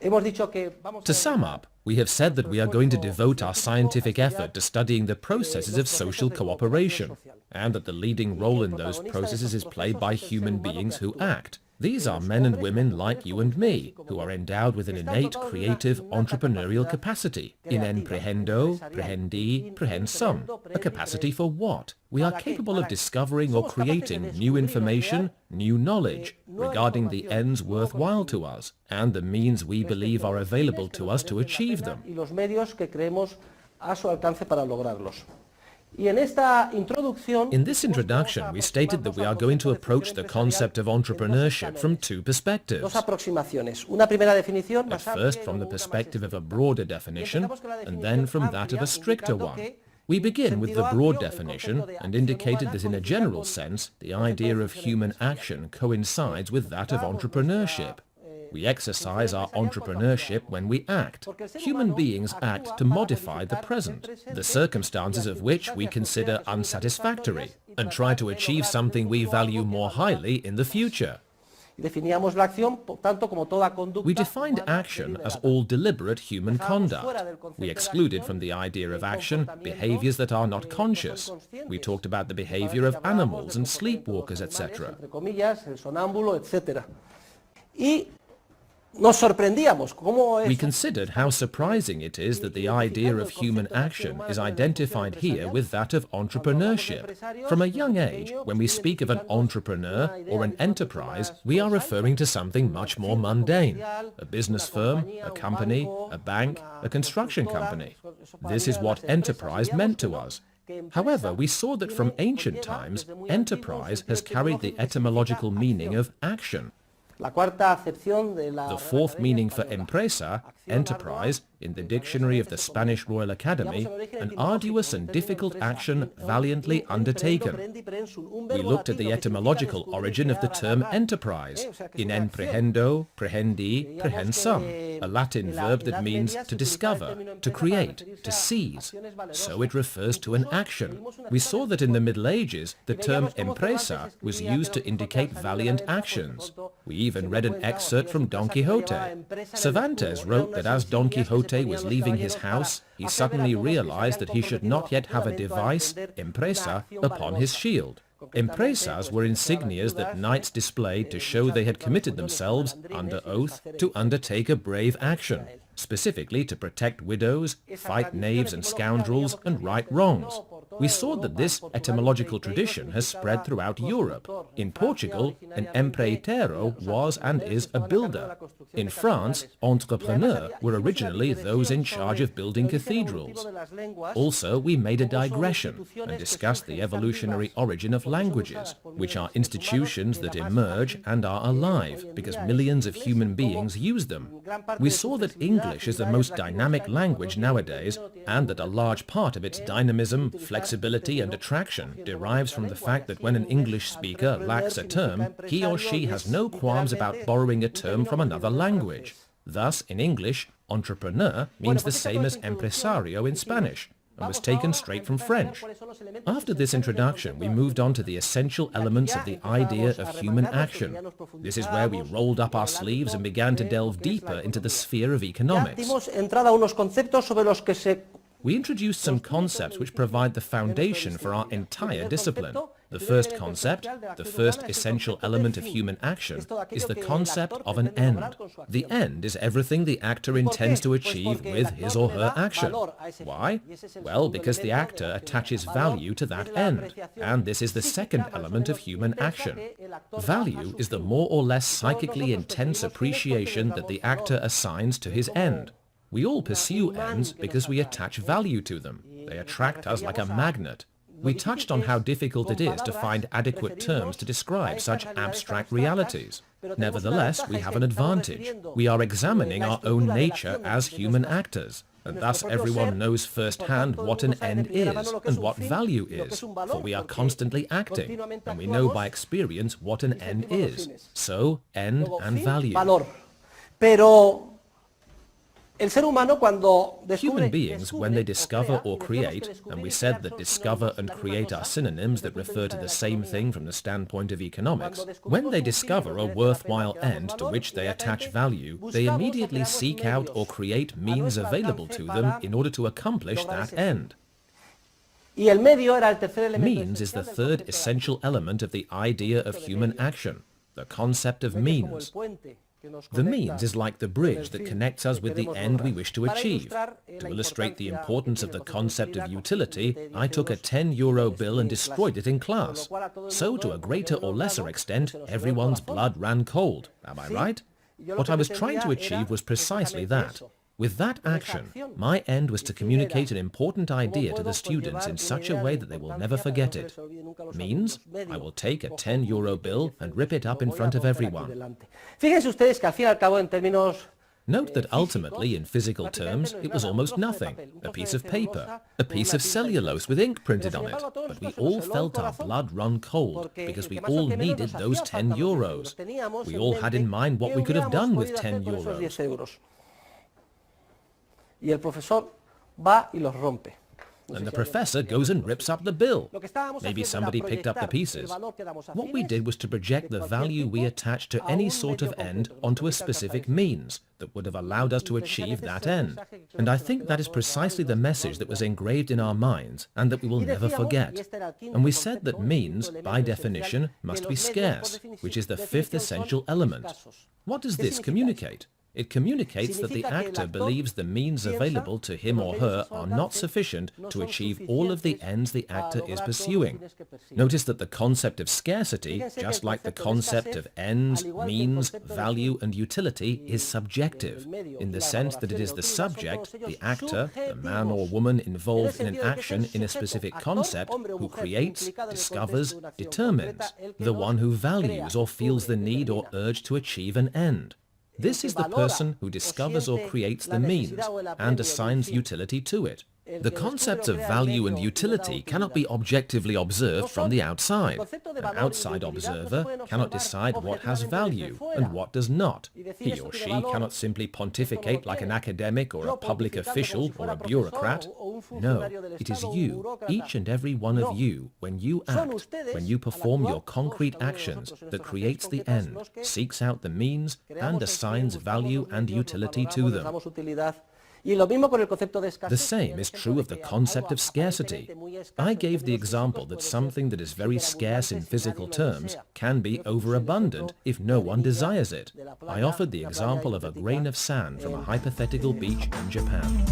To sum up, we have said that we are going to devote our scientific effort to studying the processes of social cooperation, and that the leading role in those processes is played by human beings who act. These are men and women like you and me, who are endowed with an innate, creative, entrepreneurial capacity. Imprehendo, prehendi, prehensum. A capacity for what? We are capable of discovering or creating new information, new knowledge, regarding the ends worthwhile to us, and the means we believe are available to us to achieve them. In this introduction, we stated that we are going to approach the concept of entrepreneurship from two perspectives. At first from the perspective of a broader definition, and then from that of a stricter one. We begin with the broad definition and indicated that in a general sense, the idea of human action coincides with that of entrepreneurship. We exercise our entrepreneurship when we act. Human beings act to modify the present, the circumstances of which we consider unsatisfactory, and try to achieve something we value more highly in the future. We defined action as all deliberate human conduct. We excluded from the idea of action behaviors that are not conscious. We talked about the behavior of animals and sleepwalkers, etc. We considered how surprising it is that the idea of human action is identified here with that of entrepreneurship. From a young age, when we speak of an entrepreneur or an enterprise, we are referring to something much more mundane. A business firm, a company, a bank, a construction company. This is what enterprise meant to us. However, we saw that from ancient times, enterprise has carried the etymological meaning of action. The fourth meaning for empresa, enterprise, in the dictionary of the Spanish Royal Academy, an arduous and difficult action valiantly undertaken. We looked at the etymological origin of the term enterprise, in emprehendo, prehendi, prehensum, a Latin verb that means to discover, to create, to seize. So it refers to an action. We saw that in the Middle Ages, the term empresa was used to indicate valiant actions. We even read an excerpt from Don Quixote. Cervantes wrote that as Don Quixote was leaving his house, he suddenly realized that he should not yet have a device, empresa, upon his shield. Empresas were insignias that knights displayed to show they had committed themselves, under oath, to undertake a brave action, specifically to protect widows, fight knaves and scoundrels, and right wrongs. We saw that this etymological tradition has spread throughout Europe. In Portugal, an empreiteiro was and is a builder. In France, entrepreneurs were originally those in charge of building cathedrals. Also, we made a digression and discussed the evolutionary origin of languages, which are institutions that emerge and are alive because millions of human beings use them. We saw that English is the most dynamic language nowadays, and that a large part of its dynamism, flexibility and attraction derives from the fact that when an English speaker lacks a term, he or she has no qualms about borrowing a term from another language. Thus, in English, entrepreneur means the same as empresario in Spanish, and was taken straight from French. After this introduction, we moved on to the essential elements of the idea of human action. This is where we rolled up our sleeves and began to delve deeper into the sphere of economics. We introduced some concepts which provide the foundation for our entire discipline. The first concept, the first essential element of human action, is the concept of an end. The end is everything the actor intends to achieve with his or her action. Why? Well, because the actor attaches value to that end, and this is the second element of human action. Value is the more or less psychically intense appreciation that the actor assigns to his end. We all pursue ends because we attach value to them. They attract us like a magnet. We touched on how difficult it is to find adequate terms to describe such abstract realities. Nevertheless, we have an advantage. We are examining our own nature as human actors, and thus everyone knows firsthand what an end is and what value is, for we are constantly acting, and we know by experience what an end is. So, end and value. Human beings, when they discover or create, and we said that discover and create are synonyms that refer to the same thing from the standpoint of economics, when they discover a worthwhile end to which they attach value, they immediately seek out or create means available to them in order to accomplish that end. Means is the third essential element of the idea of human action, the concept of means. The means is like the bridge that connects us with the end we wish to achieve. To illustrate the importance of the concept of utility, I took a 10-euro bill and destroyed it in class. So, to a greater or lesser extent, everyone's blood ran cold. Am I right? What I was trying to achieve was precisely that. With that action, my end was to communicate an important idea to the students in such a way that they will never forget it. Means, I will take a 10-euro bill and rip it up in front of everyone. Note that ultimately, in physical terms, it was almost nothing. A piece of paper, a piece of cellulose with ink printed on it. But we all felt our blood run cold because we all needed those 10 euros. We all had in mind what we could have done with 10 euros. And the professor goes and rips up the bill. Maybe somebody picked up the pieces. What we did was to project the value we attached to any sort of end onto a specific means that would have allowed us to achieve that end. And I think that is precisely the message that was engraved in our minds and that we will never forget. And we said that means, by definition, must be scarce, which is the fifth essential element. What does this communicate? It communicates that the actor believes the means available to him or her are not sufficient to achieve all of the ends the actor is pursuing. Notice that the concept of scarcity, just like the concept of ends, means, value, and utility, is subjective, in the sense that it is the subject, the actor, the man or woman involved in an action in a specific concept, who creates, discovers, determines, the one who values or feels the need or urge to achieve an end. This is the person who discovers or creates the means and assigns utility to it. The concepts of value and utility cannot be objectively observed from the outside. An outside observer cannot decide what has value and what does not. He or she cannot simply pontificate like an academic or a public official or a bureaucrat. No, it is you, each and every one of you, when you act, when you perform your concrete actions, that creates the end, seeks out the means, and assigns value and utility to them. The same is true of the concept of scarcity. I gave the example that something that is very scarce in physical terms can be overabundant if no one desires it. I offered the example of a grain of sand from a hypothetical beach in Japan.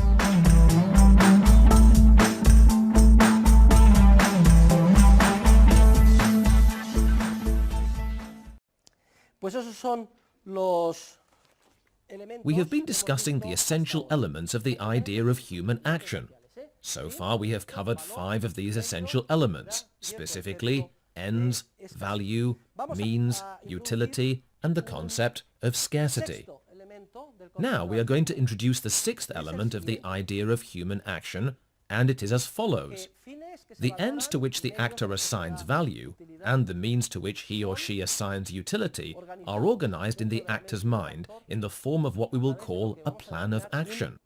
We have been discussing the essential elements of the idea of human action. So far we have covered 5 of these essential elements, specifically ends, value, means, utility, and the concept of scarcity. Now we are going to introduce the 6th element of the idea of human action, and it is as follows. The ends to which the actor assigns value and the means to which he or she assigns utility are organized in the actor's mind in the form of what we will call a plan of action.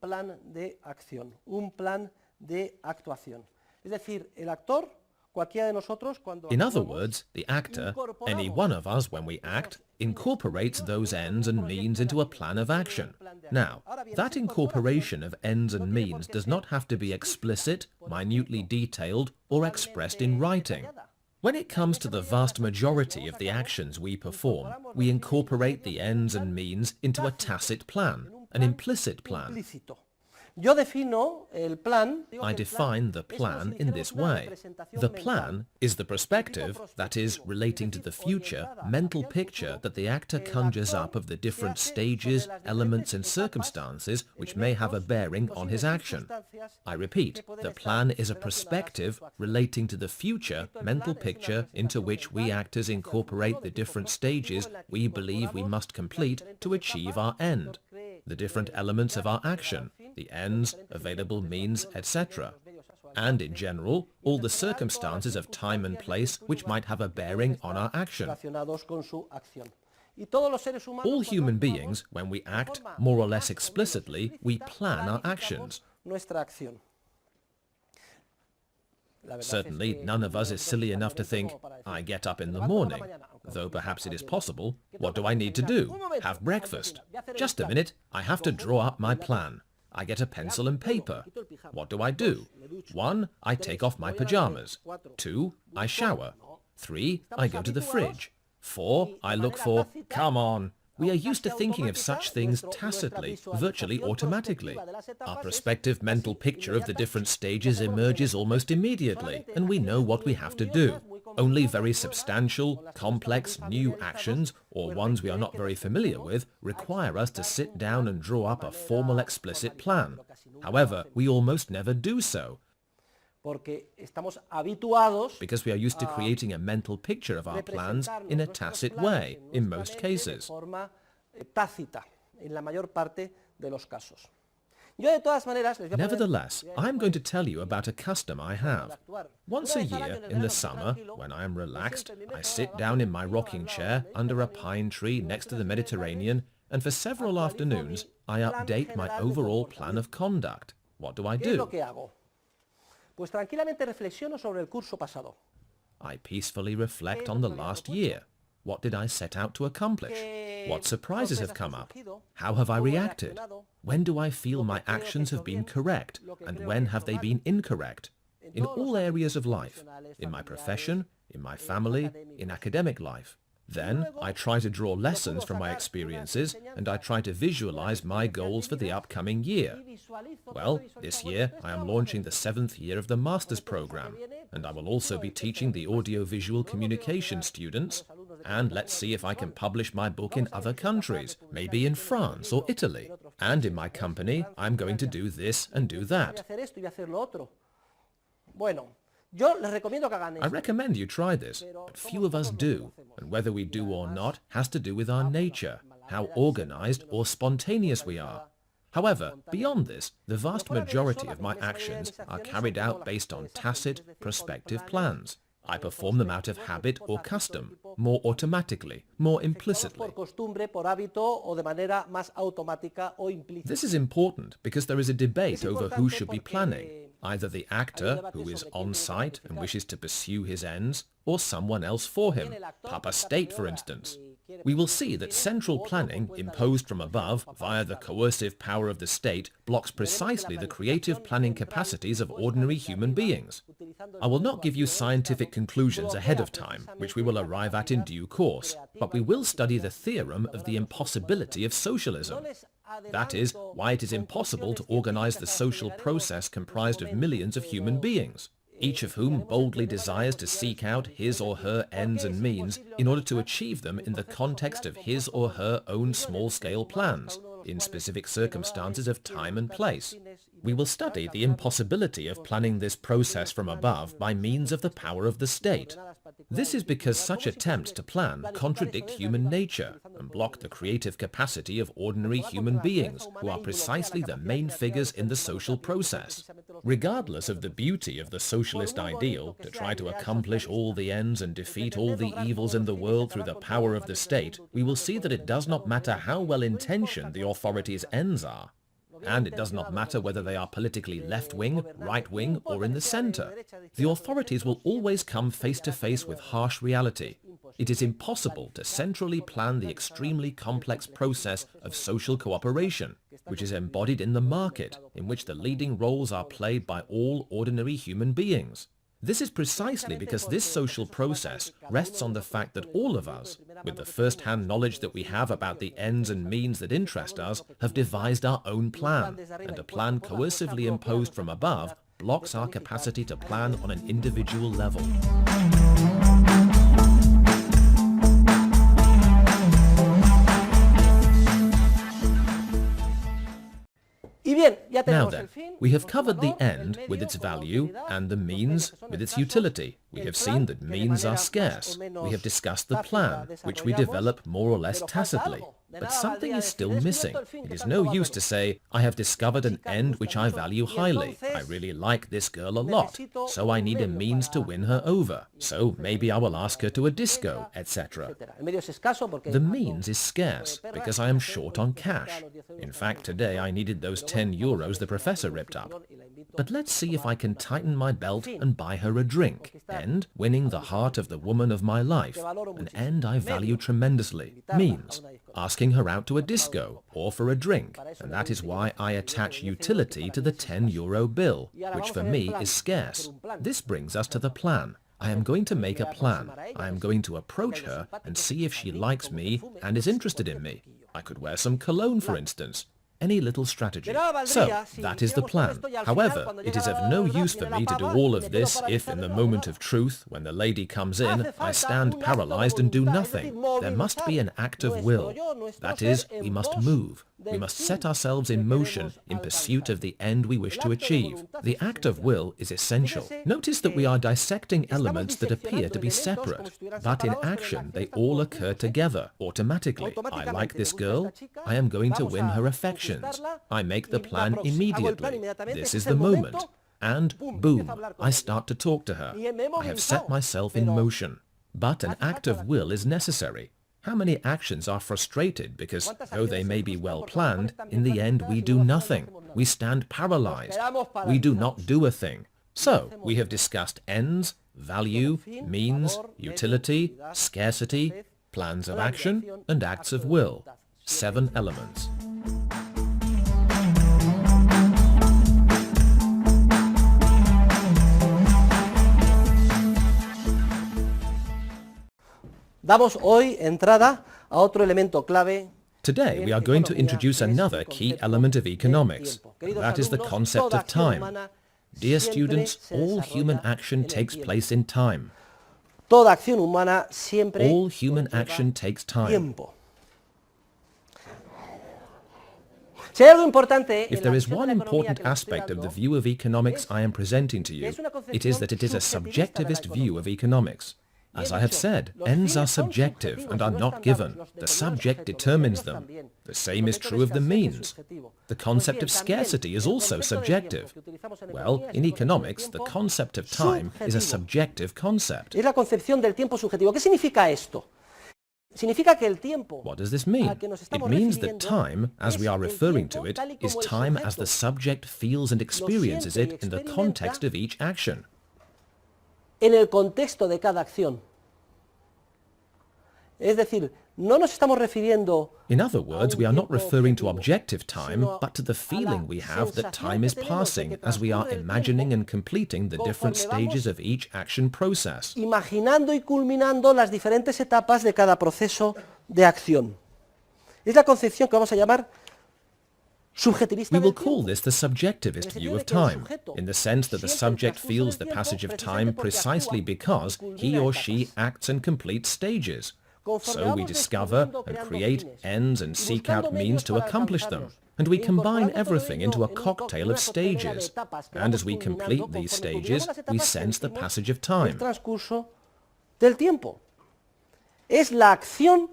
In other words, the actor, any one of us when we act, incorporates those ends and means into a plan of action. Now, that incorporation of ends and means does not have to be explicit, minutely detailed, or expressed in writing. When it comes to the vast majority of the actions we perform, we incorporate the ends and means into a tacit plan, an implicit plan. I define the plan in this way. The plan is the perspective, that is, relating to the future, mental picture that the actor conjures up of the different stages, elements and circumstances which may have a bearing on his action. I repeat, the plan is a perspective relating to the future, mental picture into which we actors incorporate the different stages we believe we must complete to achieve our end, the different elements of our action, the ends, available means, etc. And in general, all the circumstances of time and place which might have a bearing on our action. All human beings, when we act, more or less explicitly, we plan our actions. Certainly, none of us is silly enough to think, I get up in the morning, though perhaps it is possible. What do I need to do? Have breakfast. Just a minute, I have to draw up my plan. I get a pencil and paper. What do I do? 1, I take off my pajamas. 2, I shower. 3, I go to the fridge. 4, I look for, come on. We are used to thinking of such things tacitly, virtually automatically. Our prospective mental picture of the different stages emerges almost immediately, and we know what we have to do. Only very substantial, complex, new actions, or ones we are not very familiar with, require us to sit down and draw up a formal, explicit plan. However, we almost never do so, because we are used to creating a mental picture of our plans in a tacit way, in most cases. Nevertheless, I am going to tell you about a custom I have. Once a year, in the summer, when I am relaxed, I sit down in my rocking chair under a pine tree next to the Mediterranean, and for several afternoons, I update my overall plan of conduct. What do I do? I peacefully reflect on the last year. What did I set out to accomplish? What surprises have come up? How have I reacted? When do I feel my actions have been correct, and when have they been incorrect? In all areas of life, in my profession, in my family, in academic life. Then I try to draw lessons from my experiences, and I try to visualize my goals for the upcoming year. Well, this year I am launching the 7th year of the master's program, and I will also be teaching the audio-visual communication students, and let's see if I can publish my book in other countries, maybe in France or Italy. And in my company, I'm going to do this and do that. I recommend you try this, but few of us do, and whether we do or not has to do with our nature, how organized or spontaneous we are. However, beyond this, the vast majority of my actions are carried out based on tacit, prospective plans. I perform them out of habit or custom, more automatically, more implicitly. This is important because there is a debate over who should be planning, either the actor, who is on site and wishes to pursue his ends, or someone else for him, Papa State, for instance. We will see that central planning, imposed from above via the coercive power of the state, blocks precisely the creative planning capacities of ordinary human beings. I will not give you scientific conclusions ahead of time, which we will arrive at in due course, but we will study the theorem of the impossibility of socialism. That is, why it is impossible to organize the social process comprised of millions of human beings, each of whom boldly desires to seek out his or her ends and means in order to achieve them in the context of his or her own small-scale plans, in specific circumstances of time and place. We will study the impossibility of planning this process from above by means of the power of the state. This is because such attempts to plan contradict human nature and block the creative capacity of ordinary human beings, who are precisely the main figures in the social process. Regardless of the beauty of the socialist ideal, to try to accomplish all the ends and defeat all the evils in the world through the power of the state, we will see that it does not matter how well-intentioned the authorities' ends are. And it does not matter whether they are politically left-wing, right-wing, or in the center. The authorities will always come face-to-face with harsh reality. It is impossible to centrally plan the extremely complex process of social cooperation, which is embodied in the market, in which the leading roles are played by all ordinary human beings. This is precisely because this social process rests on the fact that all of us, with the first-hand knowledge that we have about the ends and means that interest us, have devised our own plan, and a plan coercively imposed from above blocks our capacity to plan on an individual level. Now then, we have covered the end with its value and the means with its utility. We have seen that means are scarce. We have discussed the plan, which we develop more or less tacitly. But something is still missing. It is no use to say, I have discovered an end which I value highly. I really like this girl a lot, so I need a means to win her over. So maybe I will ask her to a disco, etc. The means is scarce because I am short on cash. In fact, today I needed those 10 euros the professor ripped up. But let's see if I can tighten my belt and buy her a drink. End, winning the heart of the woman of my life. An end I value tremendously. Means, asking her out to a disco or for a drink. And that is why I attach utility to the 10 euro bill, which for me is scarce. This brings us to the plan. I am going to make a plan. I am going to approach her and see if she likes me and is interested in me. I could wear some cologne, for instance. Any little strategy. So, that is the plan. However, it is of no use for me to do all of this if, in the moment of truth, when the lady comes in, I stand paralyzed and do nothing. There must be an act of will. That is, we must move. We must set ourselves in motion in pursuit of the end we wish to achieve. The act of will is essential. Notice that we are dissecting elements that appear to be separate, but in action they all occur together, automatically. I like this girl. I am going to win her affections. I make the plan immediately. This is the moment. And boom, I start to talk to her. I have set myself in motion. But an act of will is necessary. How many actions are frustrated because, though they may be well planned, in the end we do nothing. We stand paralyzed. We do not do a thing. So, we have discussed ends, value, means, utility, scarcity, plans of action, and acts of will. 7 elements. Damos hoy entrada a otro elemento clave. Today we are going to introduce another key element of economics, and that is the concept of time. Dear students, all human action takes place in time. Toda acción humana siempre All human action takes time. tiempo. Si hay algo importante If there is one important aspect of the view of economics I am presenting to you, it is that it is a subjectivist view of economics. As I have said, ends are subjective and are not given. The subject determines them. The same is true of the means. The concept of scarcity is also subjective. Well, in economics, the concept of time is a subjective concept. Es la concepción del tiempo subjetivo. ¿Qué significa esto? Significa que el tiempo What does this mean? It means that time, as we are referring to it, is time as the subject feels and experiences it in the context of each action. en el contexto de cada acción. Es decir, no nos estamos refiriendo... In other words, we are not referring to objective time, but to the feeling we have that time is passing as we are imagining and completing the different stages of each action process. Imaginando y culminando las diferentes etapas de cada proceso de acción. Es la concepción que vamos a llamar subjetivista We will del call tiempo. this the subjectivist view of time, in the sense that the subject feels the passage of time precisely because he or she acts and completes stages. So we discover and create ends and seek out means to accomplish them. And we combine everything into a cocktail of stages. And as we complete these stages, we sense the passage of El time. transcurso del tiempo. Es la acción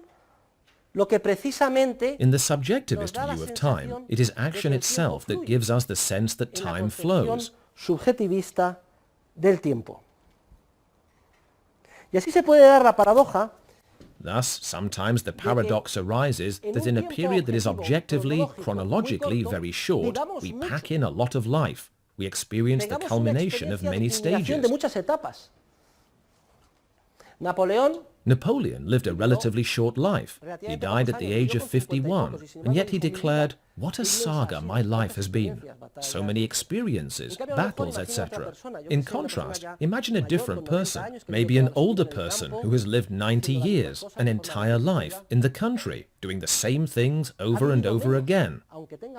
lo que precisamente In the subjectivist view of time, it is action itself that gives us the sense that en la time concepción flows. subjetivista del tiempo. Y así se puede dar la paradoja. Thus, sometimes the paradox arises that in a period that is objectively, chronologically very short, we pack in a lot of life. We experience the Tengamos una culmination of experiencia many de culminación de stages. muchas etapas. Napoleón Napoleon lived a relatively short life. He died at the age of 51, and yet he declared, "What a saga my life has been. So many experiences, battles, etc." In contrast, imagine a different person, maybe an older person who has lived 90 years, an entire life, in the country, doing the same things over and over again.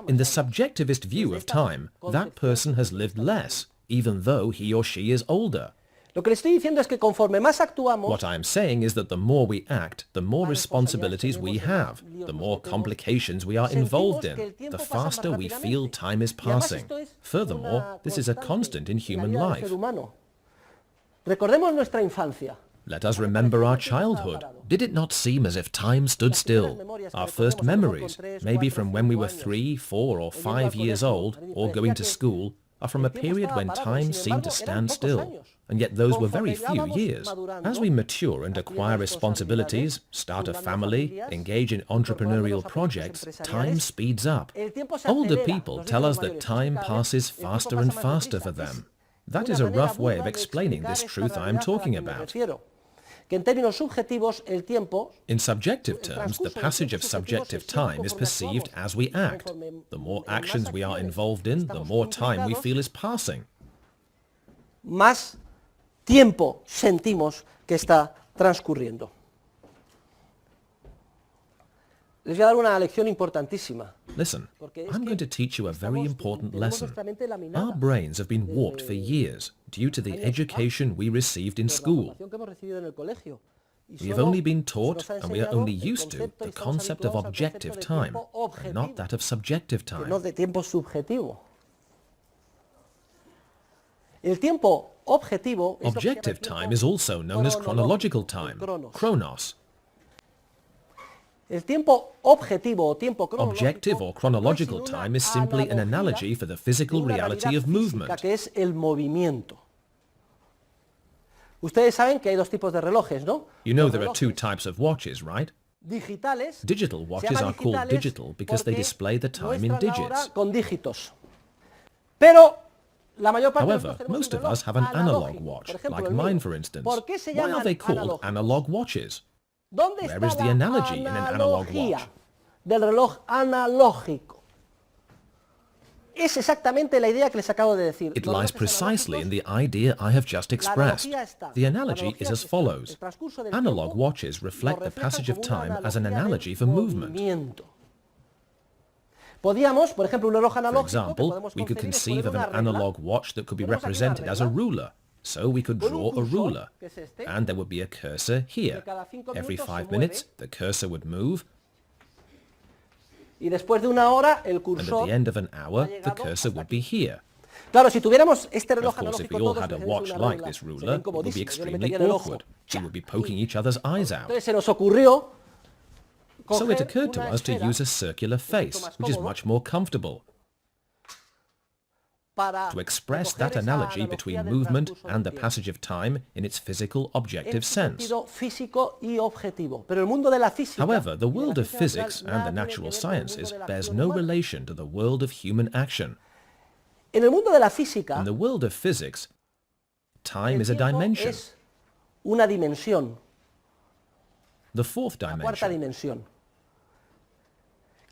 In the subjectivist view of time, that person has lived less, even though he or she is older. Lo que le estoy diciendo es que conforme más actuamos, What I am saying is that the more we act, the more responsibilities we have, the more complications we are involved in, the faster we feel time is passing. Furthermore, this is a constant in human realidad del life. ser humano. Recordemos nuestra infancia. Let us remember our childhood. Did it not seem as if time stood still? Our first memories, maybe from when we were 3, 4 or 5 years old, or going to school, are from a period when time seemed to stand still. And yet those were very few years. As we mature and acquire responsibilities, start a family, engage in entrepreneurial projects, time speeds up. Older people tell us that time passes faster and faster for them. That is a rough way of explaining this truth I am talking about. In subjective terms, the passage of subjective time is perceived as we act. The more actions we are involved in, the more time we feel is passing. Más tiempo sentimos que está transcurriendo. Les voy a dar una lección importantísima. Listen, I'm going to teach you a very important lesson. Our brains have been warped for years due to the education we received in school. We have only been taught, and we are only used to, the concept of objective time, and not that of subjective time. Objective time is also known as chronological time, chronos. Objective or chronological time is simply an analogy for the physical reality of movement. Ustedes saben que hay dos tipos de relojes, ¿no? You know there are two types of watches, right? Digital watches are called digital because they display the time in digits. However, most of us have an analog watch, like mine for instance. Why are they called analog watches? Where is the analogy in an analog watch? Del reloj analógico. Es exactamente la idea que les acabo de decir. It lies precisely in the idea I have just expressed. The analogy is as follows. Analog watches reflect the passage of time as an analogy for movement. For example, we could conceive of an analog watch that could be represented as a ruler. So we could draw a ruler, and there would be a cursor here. Every 5 minutes, the cursor would move, and at the end of an hour, the cursor would be here. Of course, if we all had a watch like this ruler, it would be extremely awkward. We would be poking each other's eyes out. So it occurred to us to use a circular face, which is much more comfortable, to express that analogy between movement and the passage of time in its physical, objective sense. However, the world of physics and the natural sciences bears no relation to the world of human action. In the world of physics, time is a dimension, the fourth dimension,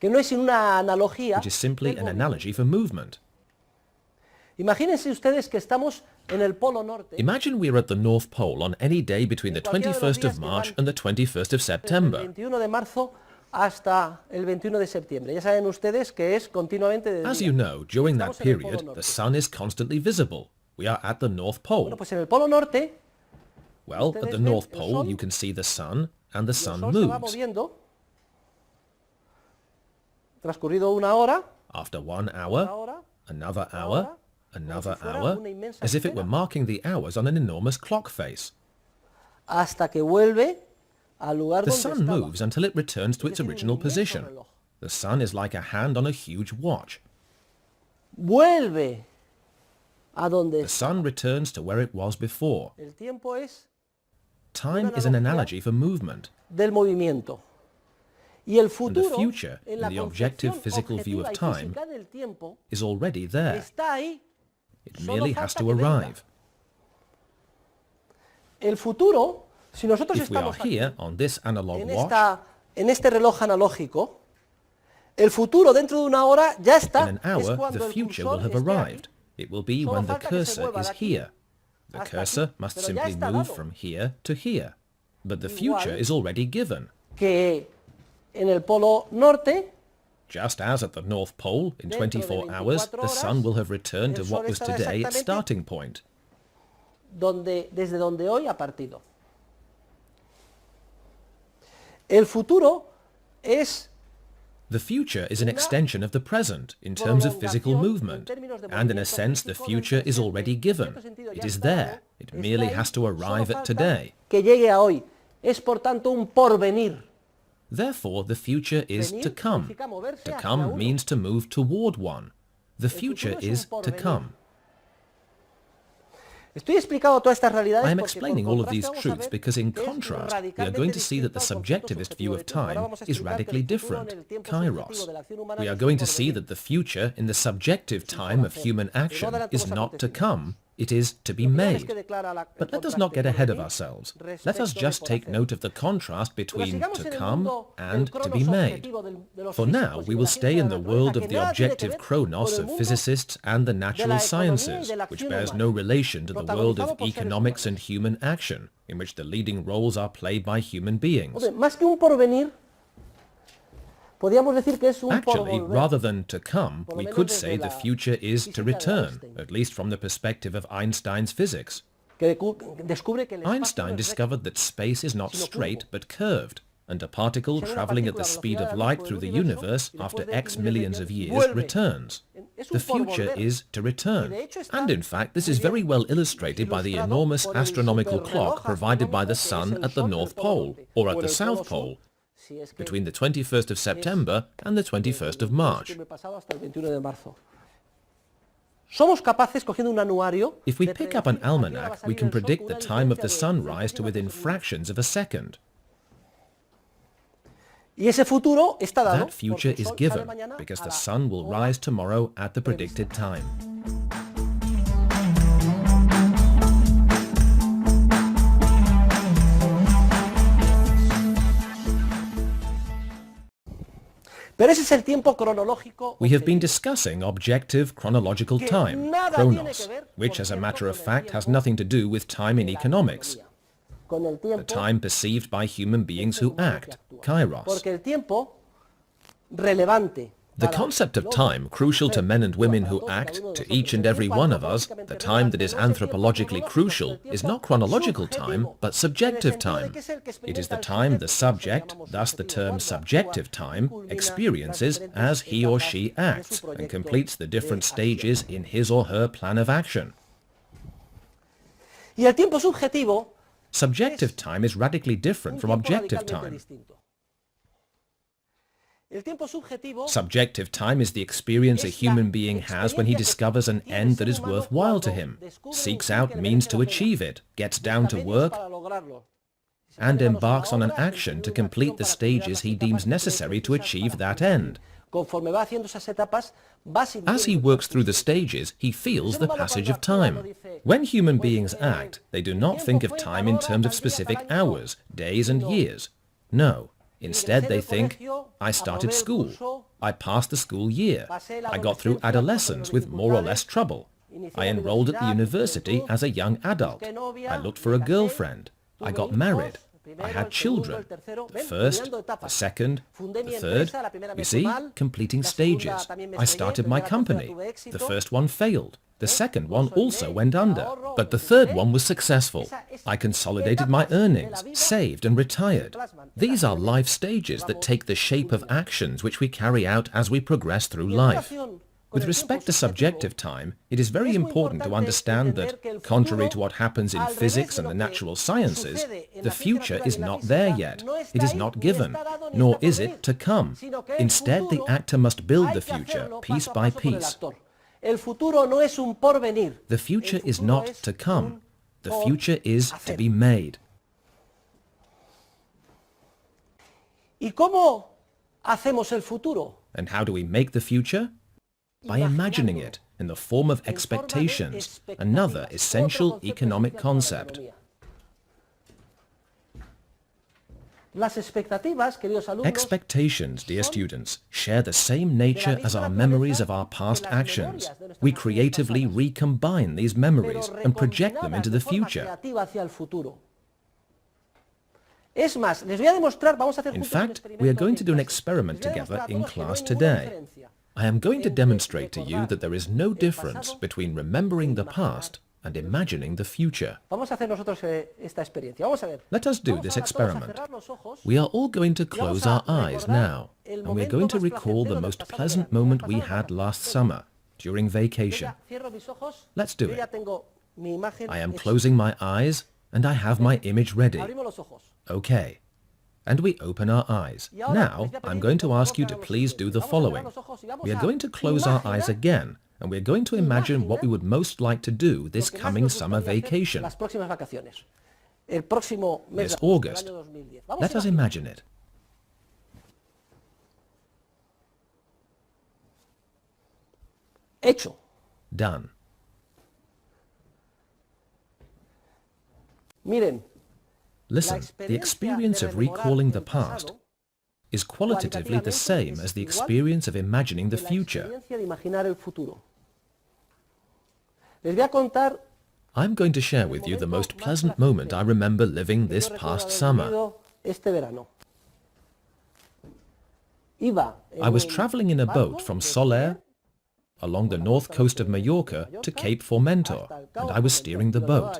which is simply an analogy for movement. Imagine we are at the North Pole on any day between the 21st of March and the 21st of September. As you know, during that period, the sun is constantly visible. We are at the North Pole. Well, at the North Pole, you can see the sun, and the sun moves. After 1 hour, another hour, another hour, as if it were marking the hours on an enormous clock face. The sun moves until it returns to its original position. The sun is like a hand on a huge watch. The sun returns to where it was before. Time is an analogy for movement. And the future, in the objective physical view of time, is already there. It merely has to arrive. If we are here on this analog watch, in an hour the future will have arrived. It will be when the cursor is here. The cursor must simply move from here to here. But the future is already given. Just as at the North Pole, in 24 hours, the sun will have returned to what was today its starting point. The future is an extension of the present in terms of physical movement, and in a sense the future is already given. It is there. It merely has to arrive at today. Que llegue a hoy. Es por tanto un porvenir. Therefore, the future is to come. To come means to move toward one. The future is to come. I am explaining all of these truths because in contrast, we are going to see that the subjectivist view of time is radically different, kairos. We are going to see that the future in the subjective time of human action is not to come, it is to be made. But let us not get ahead of ourselves. Let us just take note of the contrast between to come and to be made. For now, we will stay in the world of the objective chronos of physicists and the natural sciences, which bears no relation to the world of economics and human action, in which the leading roles are played by human beings. Actually, rather than to come, we could say the future is to return, at least from the perspective of Einstein's physics. Einstein discovered that space is not straight but curved, and a particle traveling at the speed of light through the universe after X millions of years returns. The future is to return. And in fact, this is very well illustrated by the enormous astronomical clock provided by the sun at the North Pole, or at the South Pole, between the 21st of September and the 21st of March. If we pick up an almanac, we can predict the time of the sunrise to within fractions of a second. That future is given because the sun will rise tomorrow at the predicted time. We have been discussing objective chronological time, chronos, which as a matter of fact has nothing to do with time in economics, the time perceived by human beings who act, kairos. The concept of time, crucial to men and women who act, to each and every one of us, the time that is anthropologically crucial, is not chronological time, but subjective time. It is the time the subject, thus the term subjective time, experiences as he or she acts and completes the different stages in his or her plan of action. Subjective time is radically different from objective time. Subjective time is the experience a human being has when he discovers an end that is worthwhile to him, seeks out means to achieve it, gets down to work, and embarks on an action to complete the stages he deems necessary to achieve that end. As he works through the stages, he feels the passage of time. When human beings act, they do not think of time in terms of specific hours, days and years. No. Instead, they think, I started school, I passed the school year, I got through adolescence with more or less trouble, I enrolled at the university as a young adult, I looked for a girlfriend, I got married, I had children, the first, the second, the third, you see, completing stages. I started my company, the first one failed. The second one also went under, but the third one was successful. I consolidated my earnings, saved and retired. These are life stages that take the shape of actions which we carry out as we progress through life. With respect to subjective time, it is very important to understand that, contrary to what happens in physics and the natural sciences, the future is not there yet. It is not given, nor is it to come. Instead, the actor must build the future, piece by piece. The future is not to come. The future is to be made. And how do we make the future? By imagining it in the form of expectations, another essential economic concept. Expectations, dear students, share the same nature as our memories of our past actions. We creatively recombine these memories and project them into the future. In fact, we are going to do an experiment together in class today. I am going to demonstrate to you that there is no difference between remembering the past and imagining the future. Vamos a hacer nosotros esta experiencia. Vamos a ver. Let us do Vamos this ahora todos a experiment. cerrar los ojos. We are all going to close our eyes now, and we are going to recall the most pleasant moment we had last summer, during vacation. Cierro mis ojos. Let's do Yo ya it. tengo mi imagen I am hecha. closing my eyes, and I have my image ready. Abrimos los ojos. Okay. And we open our eyes. Now, I'm going to ask you to please do the following. We are going to close our eyes again, and we're going to imagine what we would most like to do this coming summer vacation. Las próximas vacaciones. El próximo mes This de August. año 2010. Vamos Let a us imaginar. imagine it. Hecho. Done. Miren, Listen, the experience of recalling the past is qualitatively the same as the experience of imagining the la future. experiencia de imaginar el futuro. Les voy a contar I'm going to share with you the most pleasant moment I remember living this que recuerdo past haber summer. vivido este verano. Iba en I was un traveling in a barco boat from de Soler along the north coast of Mallorca to Cape Formentor, and I was steering the boat.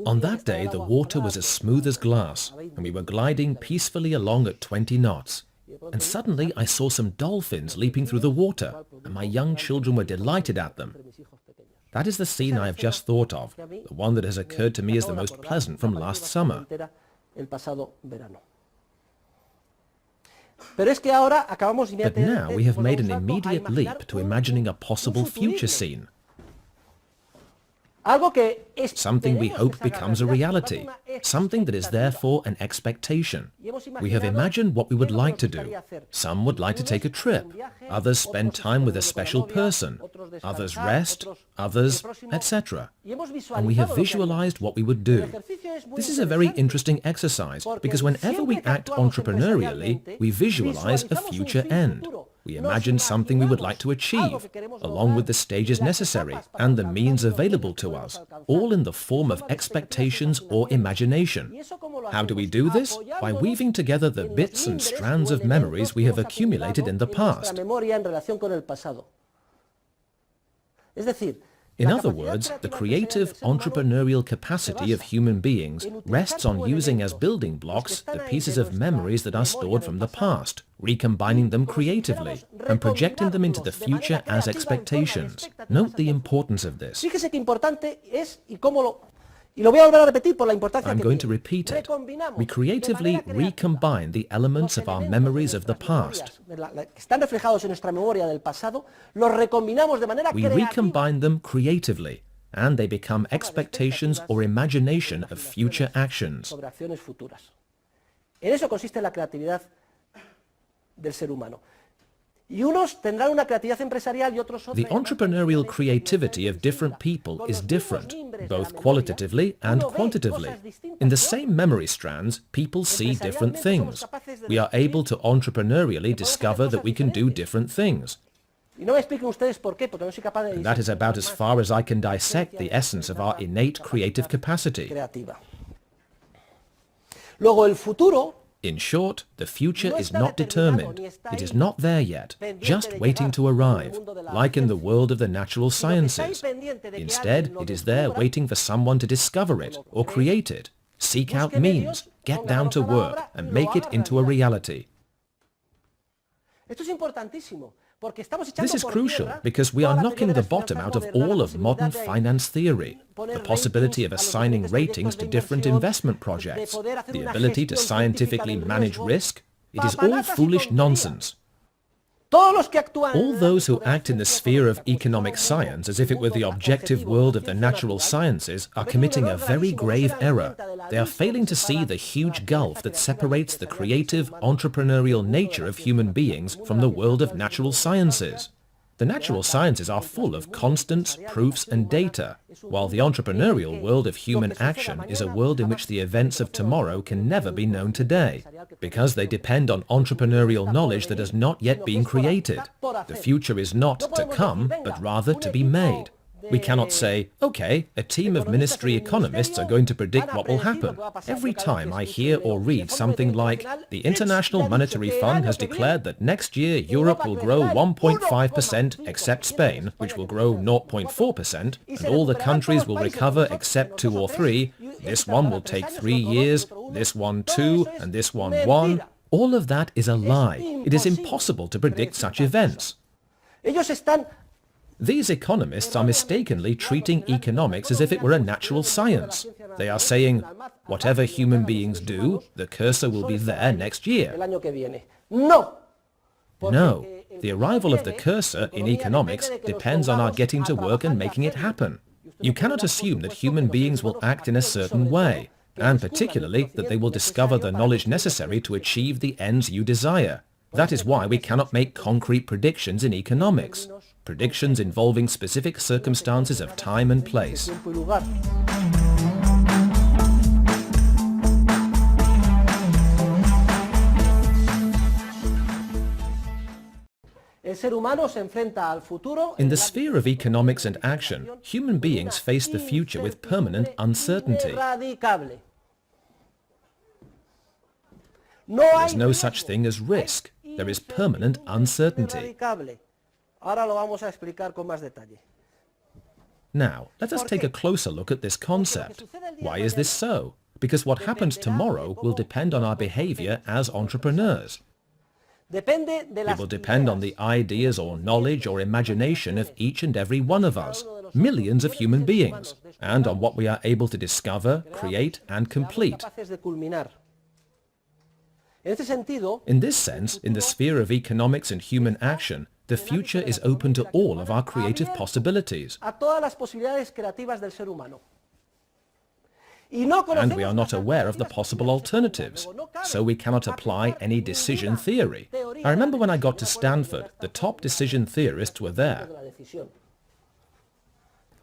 On that day, the water was as smooth as glass, and we were gliding peacefully along at 20 knots. And suddenly I saw some dolphins leaping through the water, and my young children were delighted at them. That is the scene I have just thought of, the one that has occurred to me as the most pleasant from last summer. El pasado verano. Pero es que ahora acabamos But now we have made an immediate leap to imagining a possible future scene, algo que something we hope becomes a reality, something that is therefore an expectation. We have imagined what we would like to do. Some would like to take a trip, others spend time with a special person, others rest, others, etc. And we have visualized what we would do. This is a very interesting exercise because whenever we act entrepreneurially, we visualize a future end. We imagine something we would like to achieve, along with the stages necessary and the means available to us, all in the form of expectations or imagination. How do we do this? By weaving together the bits and strands of memories we have accumulated in the past. In other words, the creative, entrepreneurial capacity of human beings rests on using as building blocks the pieces of memories that are stored from the past, recombining them creatively, and projecting them into the future as expectations. Note the importance of this. Fíjese qué importante es y cómo lo... Y lo voy a volver a repetir por la importancia I'm que going tiene. to repeat it. Recombinamos We creatively de manera creativa recombine the elements of our memories of the past. que están reflejados en nuestra memoria del pasado, los recombinamos de manera We creativa recombine them creatively, and they become expectations or imagination of future actions. sobre acciones futuras. En eso consiste la creatividad del ser humano. Y unos tendrán una creatividad empresarial y otros otra. The entrepreneurial creativity of different people is different, both qualitatively and quantitatively. In the same memory strands, people see different things. We are able to entrepreneurially discover that we can do different things. Y no me expliquen ustedes por qué, porque no soy capaz de And that is about as far as I can dissect the essence of our innate creative capacity. creativa. Luego el futuro In short, the future is not determined. It is not there yet, just waiting to arrive, like in the world of the natural sciences. Instead, it is there waiting for someone to discover it or create it, seek out means, get down to work, and make it into a reality. esto es importantísimo, porque estamos echando This is por crucial tierra because we are toda la knocking teoría de the la bottom out of finanza moderna, all la of modern posibilidad de finance theory, the possibility of assigning ratings to different investment projects, the ability to scientifically manage risk. It is all foolish nonsense. Todos los que actúan All those who act in the sphere of economic science as if it were the objective world of the natural sciences are committing a very grave error. They are failing to see the huge gulf that separates the creative, entrepreneurial nature of human beings from the world of natural sciences. The natural sciences are full of constants, proofs, and data, while the entrepreneurial world of human action is a world in which the events of tomorrow can never be known today, because they depend on entrepreneurial knowledge that has not yet been created. The future is not to come, but rather to be made. We cannot say, okay, a team of ministry economists are going to predict what will happen. Every time I hear or read something like, the International Monetary Fund has declared that next year Europe will grow 1.5% except Spain, which will grow 0.4%, and all the countries will recover except 2 or 3, this one will take 3 years, this one 2, and this one 1. All of that is a lie. It is impossible to predict such events. These economists are mistakenly treating economics as if it were a natural science. They are saying, whatever human beings do, the cursor will be there next year. No, the arrival of the cursor in economics depends on our getting to work and making it happen. You cannot assume that human beings will act in a certain way, and particularly that they will discover the knowledge necessary to achieve the ends you desire. That is why we cannot make concrete predictions in economics. Predictions involving specific circumstances of time and place. In the sphere of economics and action, human beings face the future with permanent uncertainty. There is no such thing as risk. There is permanent uncertainty. Now, let us take a closer look at this concept. Why is this so? Because what happens tomorrow will depend on our behavior as entrepreneurs. It will depend on the ideas or knowledge or imagination of each and every one of us, millions of human beings, and on what we are able to discover, create, and complete. In this sense, in the sphere of economics and human action, the future is open to all of our creative possibilities. And we are not aware of the possible alternatives, so we cannot apply any decision theory. I remember when I got to Stanford, the top decision theorists were there.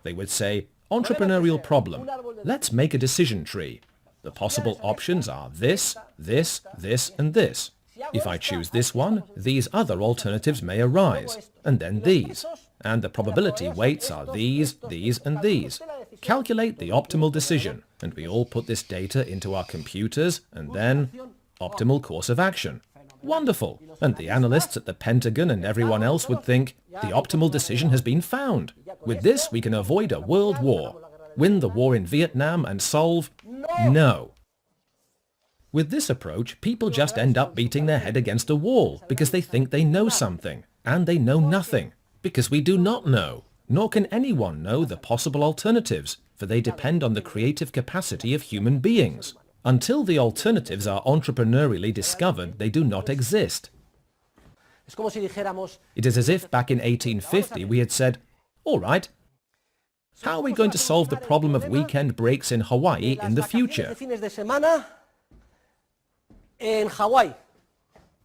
They would say, entrepreneurial problem, let's make a decision tree. The possible options are this, this, this, and this. If I choose this one, these other alternatives may arise, and then these. And the probability weights are these, and these. Calculate the optimal decision, and we all put this data into our computers, and then optimal course of action. Wonderful! And the analysts at the Pentagon and everyone else would think, the optimal decision has been found. With this, we can avoid a world war. Win the war in Vietnam and solve? No. With this approach, people just end up beating their head against a wall because they think they know something, and they know nothing, because we do not know, nor can anyone know the possible alternatives, for they depend on the creative capacity of human beings. Until the alternatives are entrepreneurially discovered, they do not exist. It is as if back in 1850 we had said, all right, how are we going to solve the problem of weekend breaks in Hawaii in the future?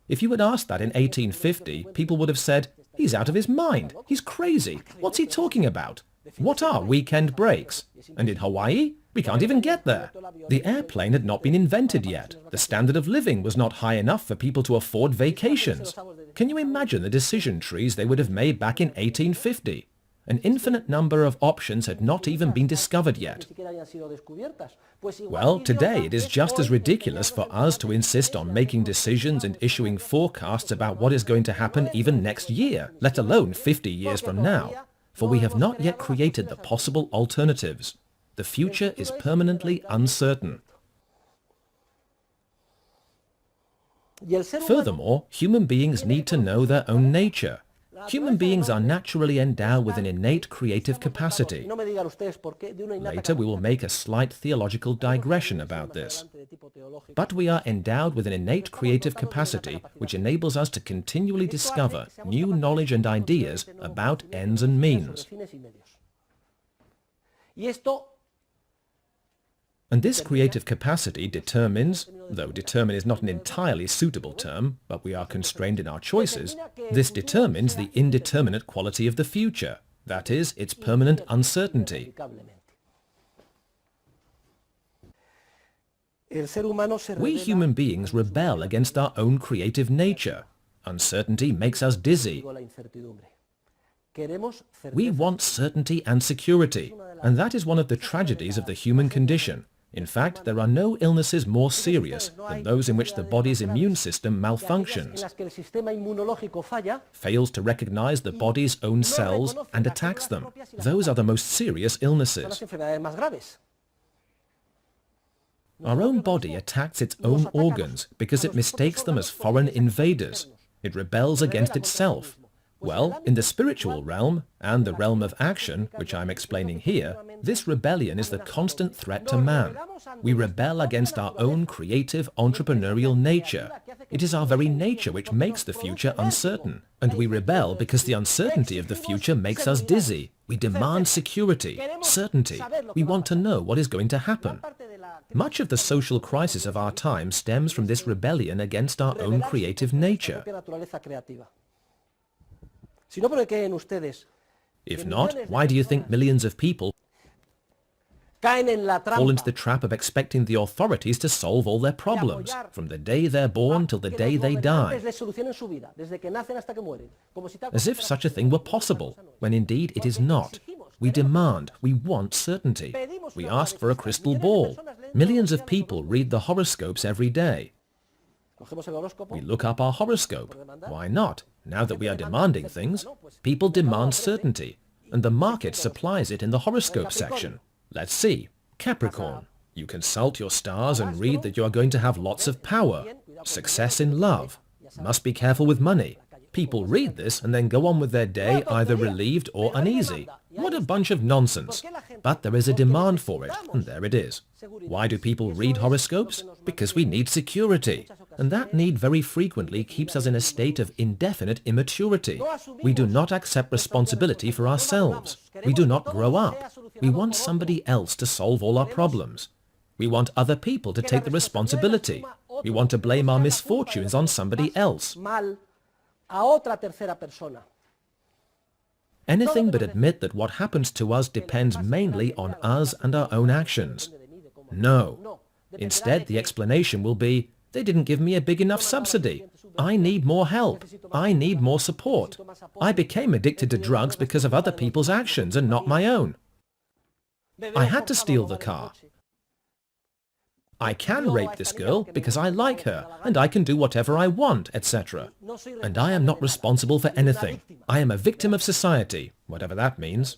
If you had asked that in 1850, people would have said, he's out of his mind, he's crazy, what's he talking about? What are weekend breaks? And in Hawaii, we can't even get there. The airplane had not been invented yet. The standard of living was not high enough for people to afford vacations. Can you imagine the decision trees they would have made back in 1850? An infinite number of options had not even been discovered yet. Well, today it is just as ridiculous for us to insist on making decisions and issuing forecasts about what is going to happen even next year, let alone 50 years from now, for we have not yet created the possible alternatives. The future is permanently uncertain. Furthermore, human beings need to know their own nature. Human beings are naturally endowed with an innate creative capacity. Later we will make a slight theological digression about this. But we are endowed with an innate creative capacity which enables us to continually discover new knowledge and ideas about ends and means. And this creative capacity determines, though determine is not an entirely suitable term, but we are constrained in our choices, this determines the indeterminate quality of the future, that is, its permanent uncertainty. We human beings rebel against our own creative nature. Uncertainty makes us dizzy. Queremos We certeza. want certainty and security, and that is one of the tragedies of the human condition. In fact, there are no illnesses more serious than those in which the body's immune system En malfunctions, las que el sistema inmunológico falla, fails to recognize the body's own cells and attacks them. Those are the most serious son las illnesses. enfermedades más graves. Our own body attacks its own organs because it mistakes them as foreign invaders. It rebels against itself. Well, in the spiritual realm and the realm of action, which I'm explaining here, this rebellion is the constant threat to man. We rebel against our own creative, entrepreneurial nature. It is our very nature which makes the future uncertain. And we rebel because the uncertainty of the future makes us dizzy. We demand security, certainty. We want to know what is going to happen. Much of the social crisis of our time stems from this rebellion against our own creative nature. Si no, ¿por qué en ustedes If not, why do you think millions of people caen en la fall into trampa the trap of expecting the authorities to solve all their problems, from the day they're born till the que day los they die, gobernantes les solucionen su vida, desde que nacen hasta que mueren? Como si tal as if such a thing were possible, when indeed it is not? We demand, we want certainty. We ask for a crystal ball. Millions of people read the horoscopes every day. Cogemos el horóscopo, We look up our horoscope. Why not? Now that we are demanding things, people demand certainty, and the market supplies it in the horoscope section. Let's see. Capricorn. You consult your stars and read that you are going to have lots of power, success in love, must be careful with money. People read this and then go on with their day either relieved or uneasy. What a bunch of nonsense. But there is a demand for it, and there it is. Why do people read horoscopes? Because we need security. And that need very frequently keeps us in a state of indefinite immaturity. We do not accept responsibility for ourselves. We do not grow up. We want somebody else to solve all our problems. We want other people to take the responsibility. We want to blame our misfortunes on somebody else. mal a otra tercera persona. Anything but admit that what happens to us depends mainly on us and our own actions. No. Instead, the explanation will be, they didn't give me a big enough subsidy. I need more help. I need more support. I became addicted to drugs because of other people's actions and not my own. I had to steal the car. I can rape this girl because I like her and I can do whatever I want, etc. And I am not responsible for anything. I am a victim of society, whatever that means.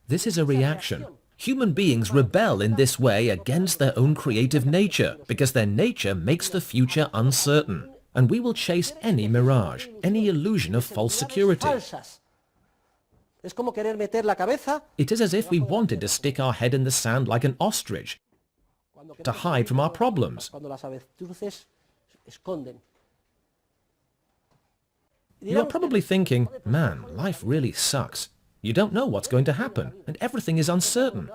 This is a reaction. Human beings rebel in this way against their own creative nature because their nature makes the future uncertain. And we will chase any mirage, any illusion of false security. Falsas. Es como querer meter la cabeza It is as if we wanted to stick our head in the sand like an ostrich, to hide from our problems. cuando las avestruces esconden. You are probably thinking, man, life really sucks. You don't know what's going to happen, and everything is uncertain.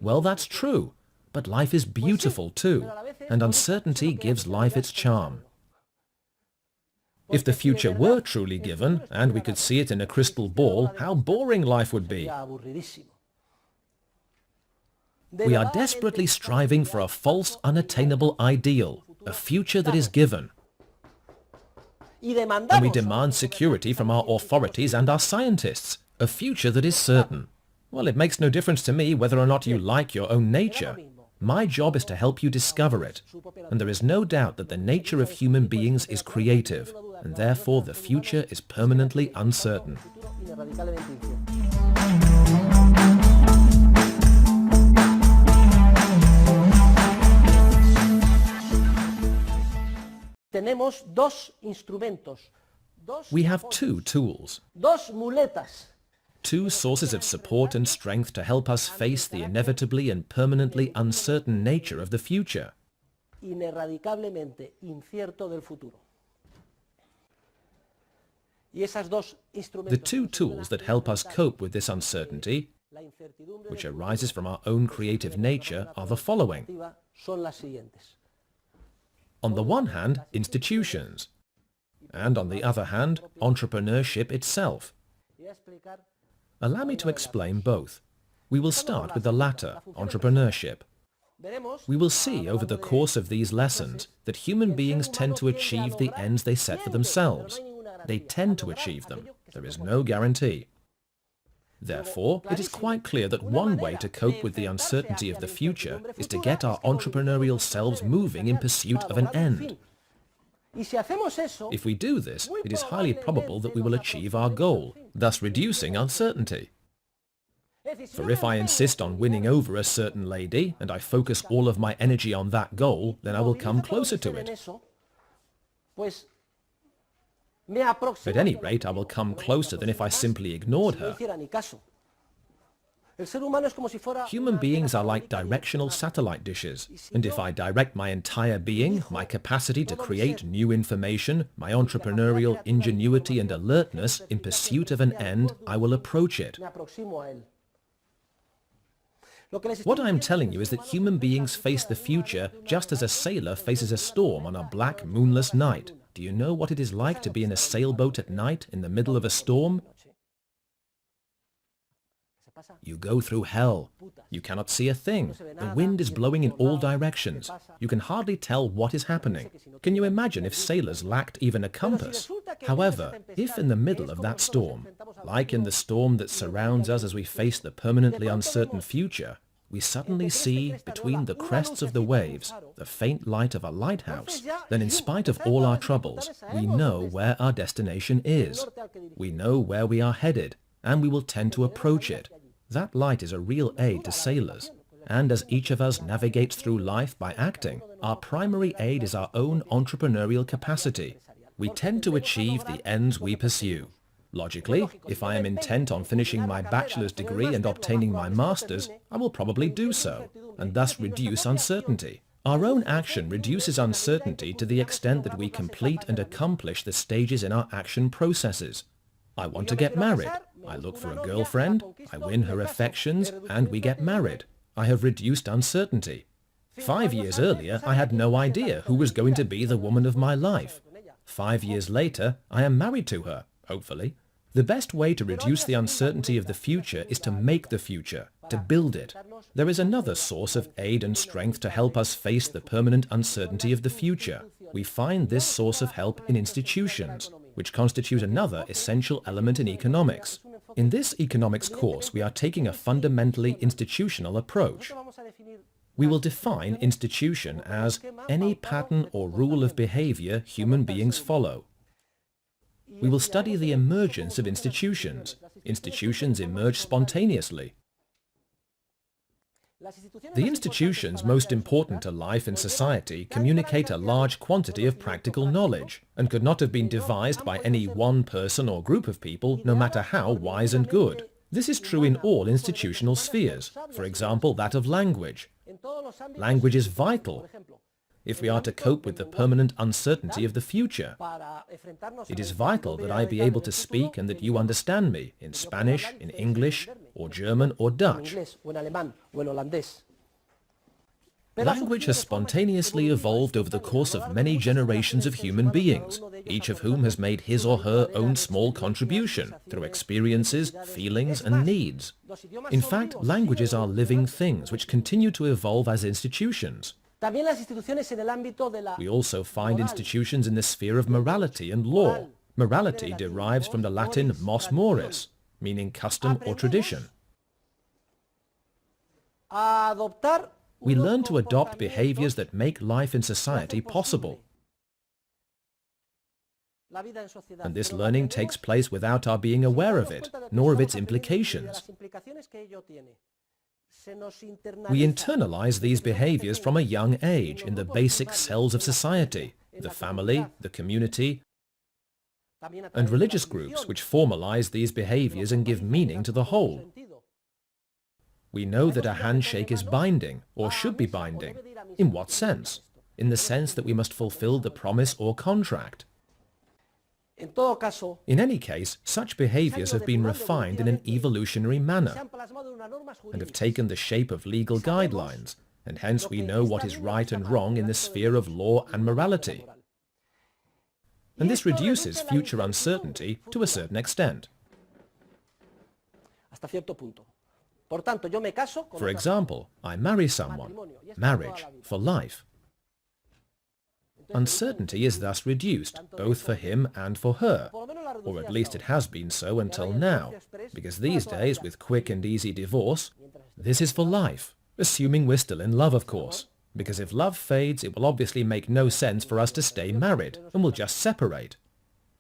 Well, that's true, but life is beautiful too, and uncertainty gives life its charm. If the future were truly given, and we could see it in a crystal ball, how boring life would be. Sería aburridísimo. We are desperately striving for a false, unattainable ideal, a future that is given. Y And we demandamos demand security from our authorities and our scientists, a future that is certain. Well, it makes no difference to me whether or not you like your own nature. My job is to help you discover it. And there is no doubt that the nature of human beings is creative, and therefore the future is permanently uncertain. irradicablemente incierto. Tenemos dos instrumentos, We have two tools, dos muletas, two sources of support and strength to help us face the inevitably and permanently uncertain nature of the future. inerradicablemente incierto del futuro. Y esas dos The instrumentos two tools that help us cope with this uncertainty, la incertidumbre which arises from our own creative nature, are the following. negativa son las siguientes. On the one hand, institutions, and on the other hand, entrepreneurship itself. Voy a explicar Allow me to explain both. We will start with the latter, entrepreneurship. veremos We will see over the course of these lessons that human beings tend to achieve the ends they set for themselves. They tend to achieve them. There is no guarantee. Therefore, it is quite clear that one way to cope with the uncertainty of the future is to get our entrepreneurial selves moving in pursuit of an end. If we do this, it is highly probable that we will achieve our goal, thus reducing uncertainty. For if I insist on winning over a certain lady, and I focus all of my energy on that goal, then I will come closer to it. At any rate, I will come closer than if I simply ignored her. Human beings are like directional satellite dishes, and if I direct my entire being, my capacity to create new information, my entrepreneurial ingenuity and alertness in pursuit of an end, I will approach it. What I am telling you is that human beings face the future just as a sailor faces a storm on a black, moonless night. Do you know what it is like to be in a sailboat at night in the middle of a storm? You go through hell. You cannot see a thing. The wind is blowing in all directions. You can hardly tell what is happening. Can you imagine if sailors lacked even a compass? However, if in the middle of that storm, like in the storm that surrounds us as we face the permanently uncertain future, we suddenly see, between the crests of the waves, the faint light of a lighthouse, then in spite of all our troubles, we know where our destination is. We know where we are headed, and we will tend to approach it. That light is a real aid to sailors. And as each of us navigates through life by acting, our primary aid is our own entrepreneurial capacity. We tend to achieve the ends we pursue. Logically, if I am intent on finishing my bachelor's degree and obtaining my master's, I will probably do so, and thus reduce uncertainty. Our own action reduces uncertainty to the extent that we complete and accomplish the stages in our action processes. I want to get married. I look for a girlfriend, I win her affections, and we get married. I have reduced uncertainty. 5 years earlier, I had no idea who was going to be the woman of my life. 5 years later, I am married to her, hopefully. The best way to reduce the uncertainty of the future is to make the future, to build it. There is another source of aid and strength to help us face the permanent uncertainty of the future. We find this source of help in institutions, which constitute another essential element in economics. In this economics course, we are taking a fundamentally institutional approach. We will define institution as any pattern or rule of behavior human beings follow. We will study the emergence of institutions. Institutions emerge spontaneously. The institutions most important to life and society communicate a large quantity of practical knowledge and could not have been devised by any one person or group of people, no matter how wise and good. This is true in all institutional spheres, for example, that of language. Language is vital if we are to cope with the permanent uncertainty of the future. It is vital that I be able to speak and that you understand me in Spanish, in English, or German, or Dutch. Language has spontaneously evolved over the course of many generations of human beings, each of whom has made his or her own small contribution through experiences, feelings, and needs. In fact, languages are living things which continue to evolve as institutions. We also find institutions in the sphere of morality and law. Morality derives from the Latin mos moris, meaning custom or tradition. We learn to adopt behaviors that make life in society possible. And this learning takes place without our being aware of it, nor of its implications. We internalize these behaviors from a young age in the basic cells of society, the family, the community, and religious groups which formalize these behaviors and give meaning to the whole. We know that a handshake is binding, or should be binding. In what sense? In the sense that we must fulfill the promise or contract. In any case, such behaviors have been refined in an evolutionary manner and have taken the shape of legal guidelines, and hence we know what is right and wrong in the sphere of law and morality. And this reduces future uncertainty to a certain extent. For example, I marry someone, marriage for life. Uncertainty is thus reduced, both for him and for her. or at least it has been so until now, because these days, with quick and easy divorce, this is for life, assuming we're still in love, of course. Because if love fades, it will obviously make no sense for us to stay married, and we'll just separate.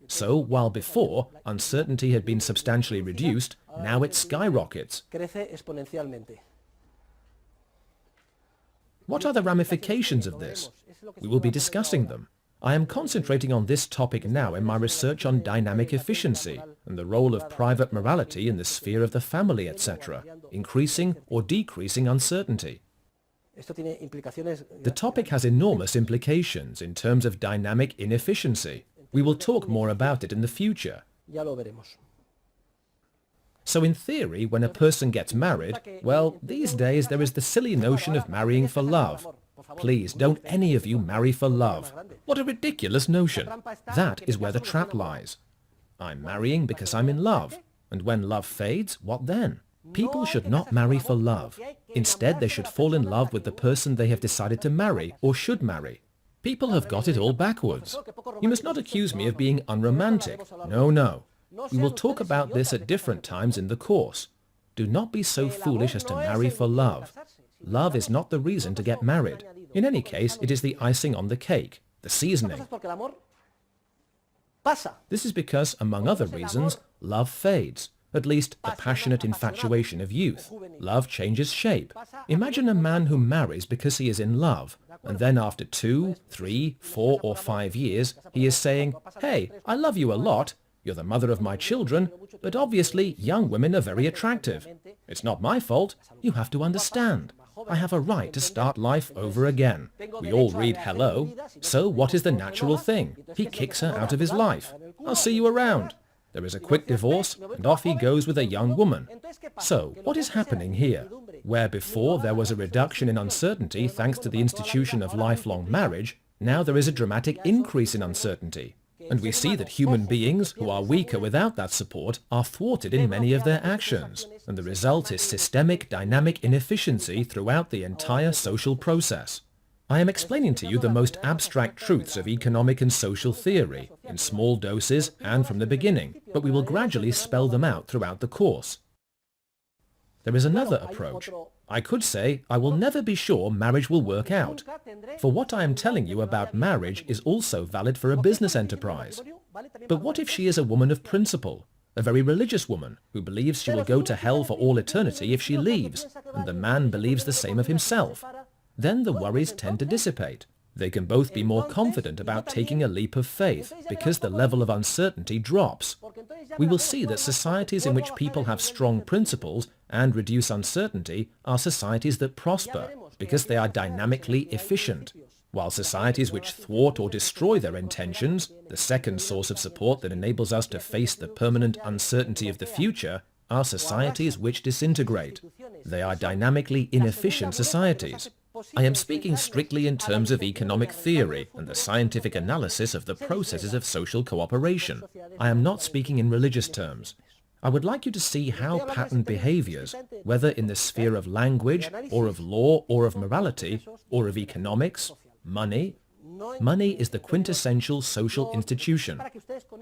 So, while before, uncertainty had been substantially reduced, now it skyrockets. What are the ramifications of this? We will be discussing them. I am concentrating on this topic now in my research on dynamic efficiency and the role of private morality in the sphere of the family, etc., increasing or decreasing uncertainty. The topic has enormous implications in terms of dynamic inefficiency. We will talk more about it in the future. So in theory, when a person gets married, well, these days there is the silly notion of marrying for love. Please, don't any of you marry for love. What a ridiculous notion. That is where the trap lies. I'm marrying because I'm in love. And when love fades, what then? People should not marry for love. Instead, they should fall in love with the person they have decided to marry or should marry. People have got it all backwards. You must not accuse me of being unromantic. No, no. We will talk about this at different times in the course. Do not be so foolish as to marry for love. Love is not the reason to get married. In any case, it is the icing on the cake, the seasoning. This is because, among other reasons, love fades. At least the passionate infatuation of youth. Love changes shape. Imagine a man who marries because he is in love, and then after 2, 3, 4 or 5 years, he is saying, "Hey, I love you a lot. You're the mother of my children, but obviously young women are very attractive. It's not my fault. You have to understand. I have a right to start life over again." We all read hello. So what is the natural thing? He kicks her out of his life. "I'll see you around." There is a quick divorce, and off he goes with a young woman. So, what is happening here? Where before there was a reduction in uncertainty thanks to the institution of lifelong marriage, now there is a dramatic increase in uncertainty. And we see that human beings, who are weaker without that support, are thwarted in many of their actions. And the result is systemic dynamic inefficiency throughout the entire social process. I am explaining to you the most abstract truths of economic and social theory, in small doses and from the beginning, but we will gradually spell them out throughout the course. There is another approach. I could say, I will never be sure marriage will work out. For what I am telling you about marriage is also valid for a business enterprise. But what if she is a woman of principle, a very religious woman, who believes she will go to hell for all eternity if she leaves, and the man believes the same of himself? Then the worries tend to dissipate. They can both be more confident about taking a leap of faith because the level of uncertainty drops. We will see that societies in which people have strong principles and reduce uncertainty are societies that prosper because they are dynamically efficient, while societies which thwart or destroy their intentions, the second source of support that enables us to face the permanent uncertainty of the future, are societies which disintegrate. They are dynamically inefficient societies. I am speaking strictly in terms of economic theory and the scientific analysis of the processes of social cooperation. I am not speaking in religious terms. I would like you to see how patterned behaviors, whether in the sphere of language, or of law, or of morality, or of economics, money is the quintessential social institution.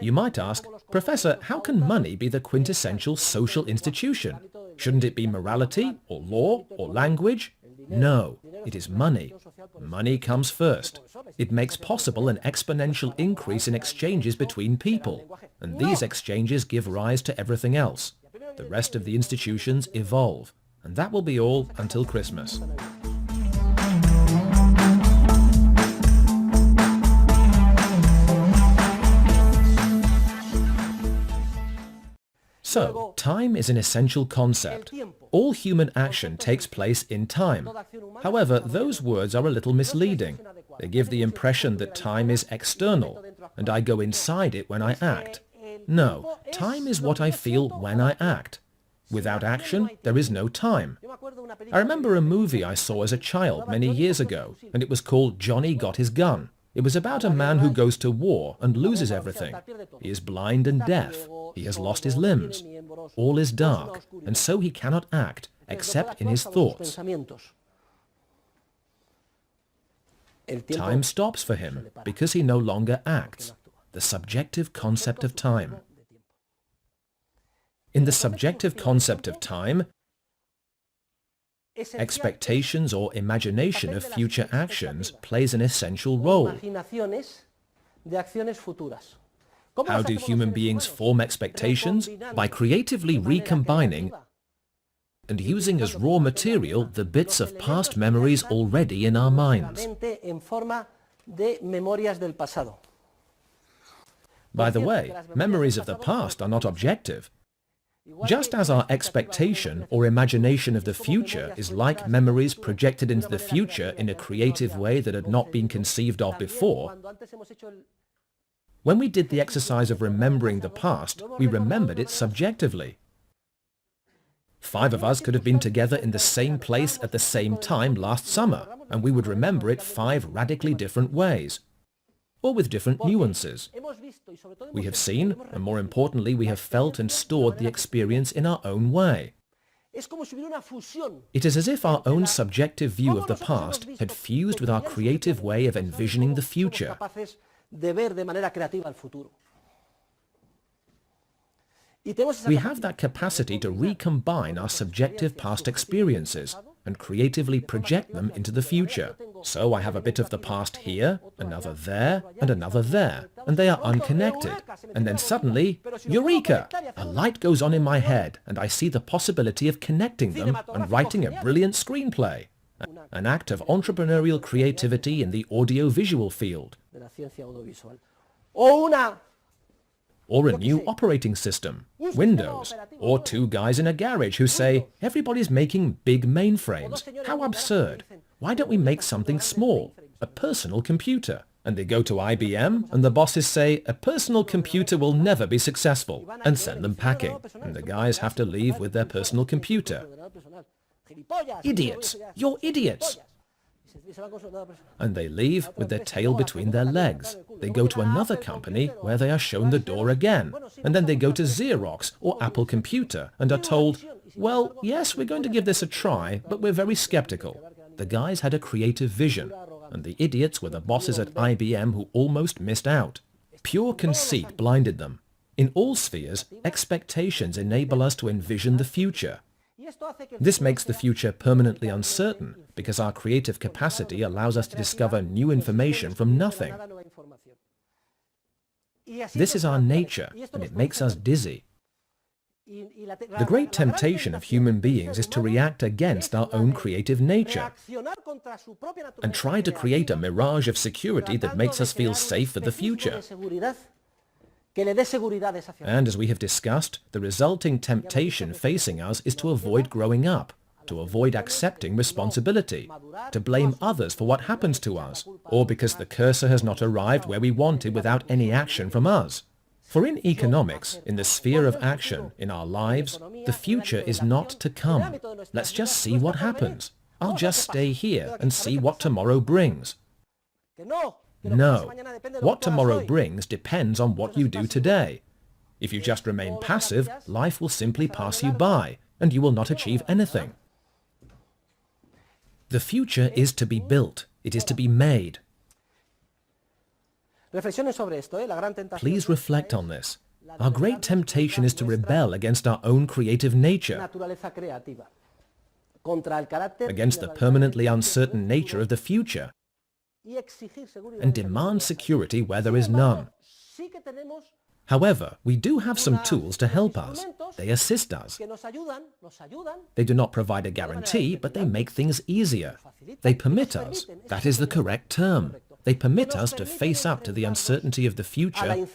You might ask, "Professor, how can money be the quintessential social institution? Shouldn't it be morality, or law, or language?" No, it is money. Money comes first. It makes possible an exponential increase in exchanges between people, and these exchanges give rise to everything else. The rest of the institutions evolve, and that will be all until Christmas. So, time is an essential concept. All human action takes place in time. However, those words are a little misleading. They give the impression that time is external, and I go inside it when I act. No, time is what I feel when I act. Without action, there is no time. I remember a movie I saw as a child many years ago, and it was called Johnny Got His Gun. It was about a man who goes to war and loses everything. He is blind and deaf. He has lost his limbs. All is dark, and so he cannot act, except in his thoughts. Time stops for him, because he no longer acts. The subjective concept of time. In the subjective concept of time, expectations or imagination of future actions plays an essential role. How do human beings form expectations? By creatively recombining and using as raw material the bits of past memories already in our minds. By the way, memories of the past are not objective. Just as our expectation or imagination of the future is like memories projected into the future in a creative way that had not been conceived of before, when we did the exercise of remembering the past, we remembered it subjectively. 5 of us could have been together in the same place at the same time last summer, and we would remember it 5 radically different ways, or with different nuances. We have seen, and more importantly, we have felt and stored the experience in our own way. It is as if our own subjective view of the past had fused with our creative way of envisioning the future. We have that capacity to recombine our subjective past experiences and creatively project them into the future. So I have a bit of the past here, another there, and another there, and they are unconnected. And then suddenly, eureka! A light goes on in my head, and I see the possibility of connecting them and writing a brilliant screenplay. An act of entrepreneurial creativity in the audio-visual field. Or a new operating system, Windows, or 2 guys in a garage who say, everybody's making big mainframes. How absurd. Why don't we make something small, a personal computer? And they go to IBM, and the bosses say, a personal computer will never be successful, and send them packing. And the guys have to leave with their personal computer. Idiots! You're idiots! And they leave with their tail between their legs. They go to another company where they are shown the door again. And then they go to Xerox or Apple Computer and are told, well, yes, we're going to give this a try, but we're very skeptical. The guys had a creative vision, and the idiots were the bosses at IBM who almost missed out. Pure conceit blinded them. In all spheres, expectations enable us to envision the future. This makes the future permanently uncertain because our creative capacity allows us to discover new information from nothing. This is our nature, and it makes us dizzy. The great temptation of human beings is to react against our own creative nature and try to create a mirage of security that makes us feel safe for the future. And as we have discussed, the resulting temptation facing us is to avoid growing up, to avoid accepting responsibility, to blame others for what happens to us, or because the cursor has not arrived where we wanted without any action from us. For in economics, in the sphere of action, in our lives, the future is not to come. Let's just see what happens. I'll just stay here and see what tomorrow brings. No. What tomorrow brings depends on what you do today. If you just remain passive, life will simply pass you by, and you will not achieve anything. The future is to be built. It is to be made. Please reflect on this. Our great temptation is to rebel against our own creative nature, against the permanently uncertain nature of the future, and demand security where there is none. However, we do have some tools to help us. They assist us. They do not provide a guarantee, but they make things easier. They permit us, that is the correct term. They permit us to face up to the uncertainty of the future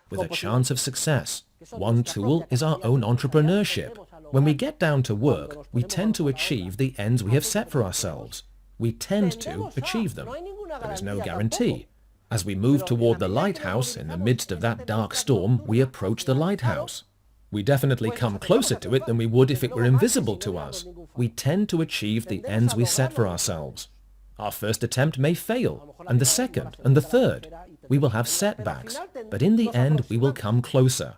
with a chance of success. One tool is our own entrepreneurship. When we get down to work, we tend to achieve the ends we have set for ourselves. We tend to achieve them. There is no guarantee. As we move toward the lighthouse, in the midst of that dark storm, we approach the lighthouse. We definitely come closer to it than we would if it were invisible to us. We tend to achieve the ends we set for ourselves. Our first attempt may fail, and the second, and the third. We will have setbacks, but in the end we will come closer.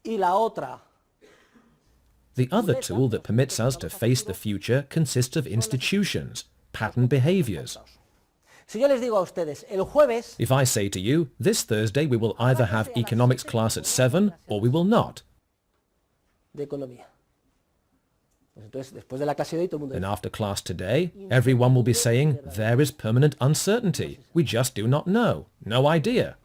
The other tool that permits us to face the future consists of institutions, pattern behaviors. Si yo les digo a ustedes, el jueves, If I say to you, this Thursday we will either have economics class at 7 or we will not, de economía. Pues entonces, después de la clase de hoy, todo el mundo then dice, after class today, everyone will be saying, there is permanent uncertainty. We just do not know. No idea.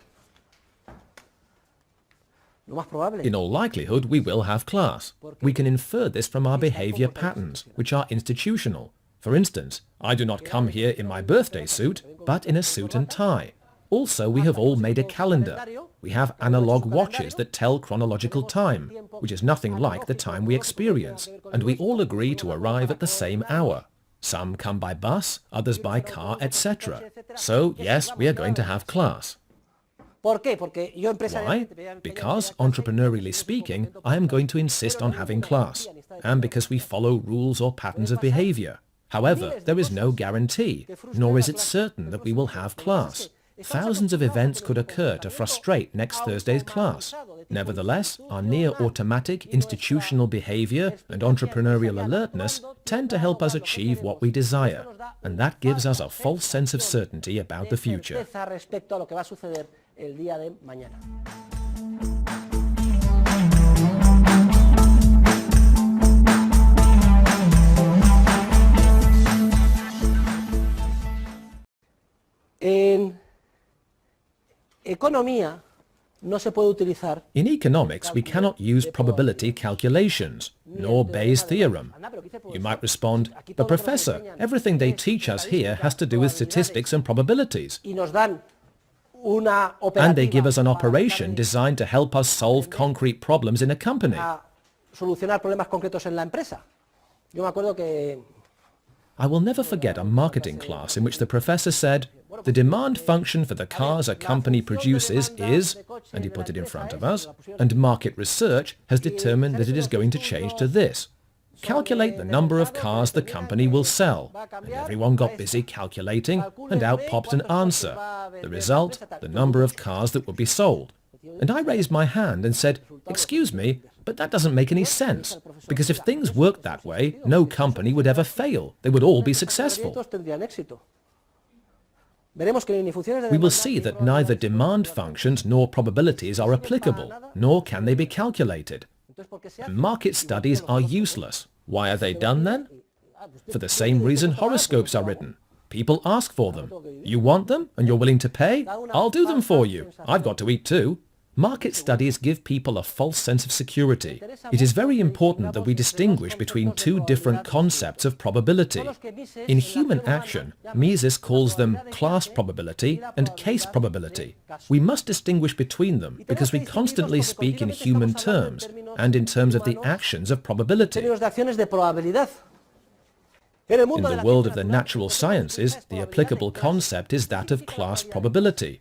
lo más probable. In all likelihood, we will have class. We can infer this from our behavior patterns, which are institutional. For instance, I do not come here in my birthday suit, but in a suit and tie. Also, we have all made a calendar. We have analog watches that tell chronological time, which is nothing like the time we experience, and we all agree to arrive at the same hour. Some come by bus, others by car, etc. So, yes, we are going to have class. ¿Por qué? Porque yo Why? empresarialmente... Because, entrepreneurially speaking, I am going to insist on having class, and because we follow rules or patterns of behavior. However, there is no guarantee, nor is it certain that we will have class. Thousands of events could occur to frustrate next Thursday's class. Nevertheless, our near-automatic institutional behavior and entrepreneurial alertness tend to help us achieve what we desire, and that gives us a false sense of certainty about the future. Respecto a lo que va a suceder el día de mañana. En economía no se puede utilizar... In economics, we cannot use probability calculations, nor Bayes' theorem. You might respond, but Professor, everything they teach us here has to do with statistics and probabilities. Y nos dan una And they give us an operativa operation designed to help us solve concrete problems in a company. a solucionar problemas concretos en la empresa. Yo me acuerdo que I will never forget a marketing class in which the professor said, the demand function for the cars a company produces is, and he put it in front of us, and market research has determined that it is going to change to this. Calculate the number of cars the company will sell. And everyone got busy calculating, and out popped an answer. The result, the number of cars that would be sold. And I raised my hand and said, excuse me, but that doesn't make any sense, because if things worked that way, no company would ever fail. They would all be successful. We will see that neither demand functions nor probabilities are applicable, nor can they be calculated. And market studies are useless. Why are they done then? For the same reason horoscopes are written. People ask for them. You want them and you're willing to pay? I'll do them for you. I've got to eat too. Market studies give people a false sense of security. It is very important that we distinguish between two different concepts of probability. In human action, Mises calls them class probability and case probability. We must distinguish between them because we constantly speak in human terms and in terms of the actions of probability. In the world of the natural sciences, the applicable concept is that of class probability.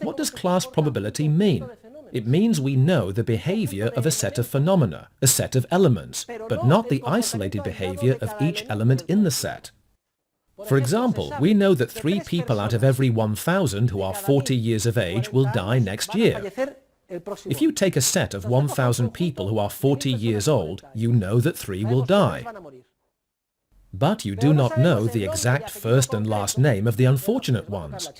What does class probability mean? It means we know the behavior of a set of phenomena, a set of elements, but not the isolated behavior of each element in the set. For example, we know that 3 people out of every 1,000 who are 40 years of age will die next year. If you take a set of 1,000 people who are 40 years old, you know that 3 will die. But you do not know the exact first and last name of the unfortunate ones.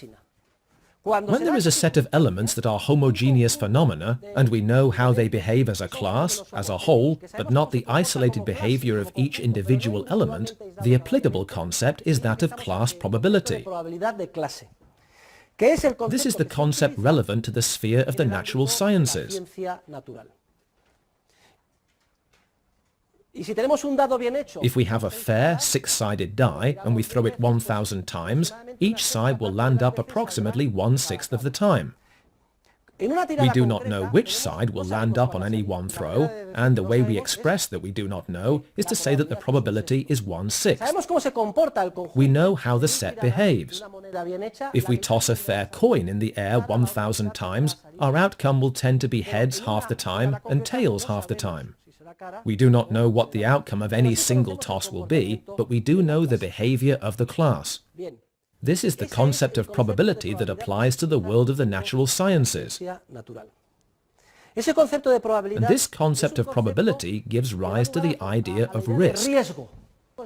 When there is a set of elements that are homogeneous phenomena, and we know how they behave as a class, as a whole, but not the isolated behavior of each individual element, the applicable concept is that of class probability. This is the concept relevant to the sphere of the natural sciences. If we have a fair 6-sided die and we throw it 1,000 times, each side will land up approximately 1/6 of the time. We do not know which side will land up on any one throw, and the way we express that we do not know is to say that the probability is 1/6. We know how the set behaves. If we toss a fair coin in the air 1,000 times, our outcome will tend to be heads half the time and tails half the time. We do not know what the outcome of any single toss will be, but we do know the behavior of the class. This is the concept of probability that applies to the world of the natural sciences. And this concept of probability gives rise to the idea of risk.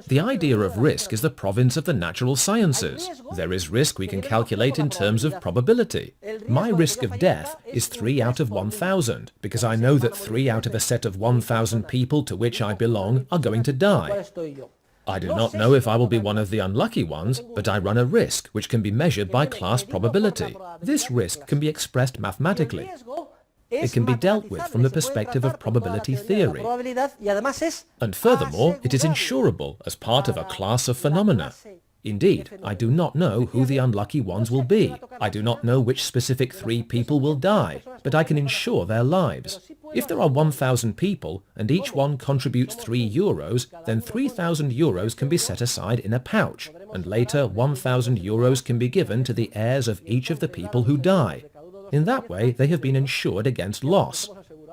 The idea of risk is the province of the natural sciences. There is risk we can calculate in terms of probability. My risk of death is 3 out of 1,000, because I know that 3 out of a set of 1,000 people to which I belong are going to die. I do not know if I will be one of the unlucky ones, but I run a risk which can be measured by class probability. This risk can be expressed mathematically. It can be dealt with from the perspective of probability theory. And furthermore, it is insurable as part of a class of phenomena. Indeed, I do not know who the unlucky ones will be. I do not know which specific 3 people will die, but I can insure their lives. If there are 1,000 people and each one contributes €3, then 3,000 euros can be set aside in a pouch, and later 1,000 euros can be given to the heirs of each of the people who die. In that way, they have been insured against loss.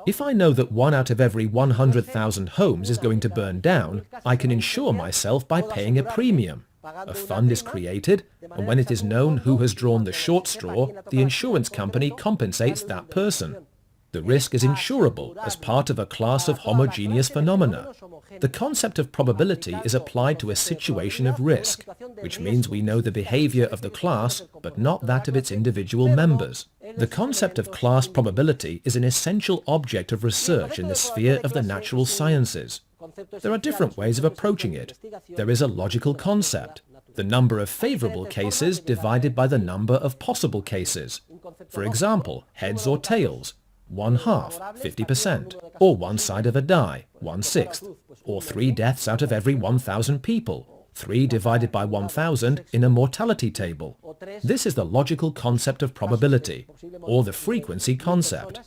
If I know that 1 out of every 100,000 homes is going to burn down, I can insure myself by paying a premium. A fund is created, and when it is known who has drawn the short straw, the insurance company compensates that person. The risk is insurable as part of a class of homogeneous phenomena. The concept of probability is applied to a situation of risk, which means we know the behavior of the class, but not that of its individual members. The concept of class probability is an essential object of research in the sphere of the natural sciences. There are different ways of approaching it. There is a logical concept, the number of favorable cases divided by the number of possible cases. For example, heads or tails, 1/2, 50%, or one side of a die, 1/6, or 3 deaths out of every 1,000 people, 3 divided by 1,000 in a mortality table. This is the logical concept of probability, or the frequency concept.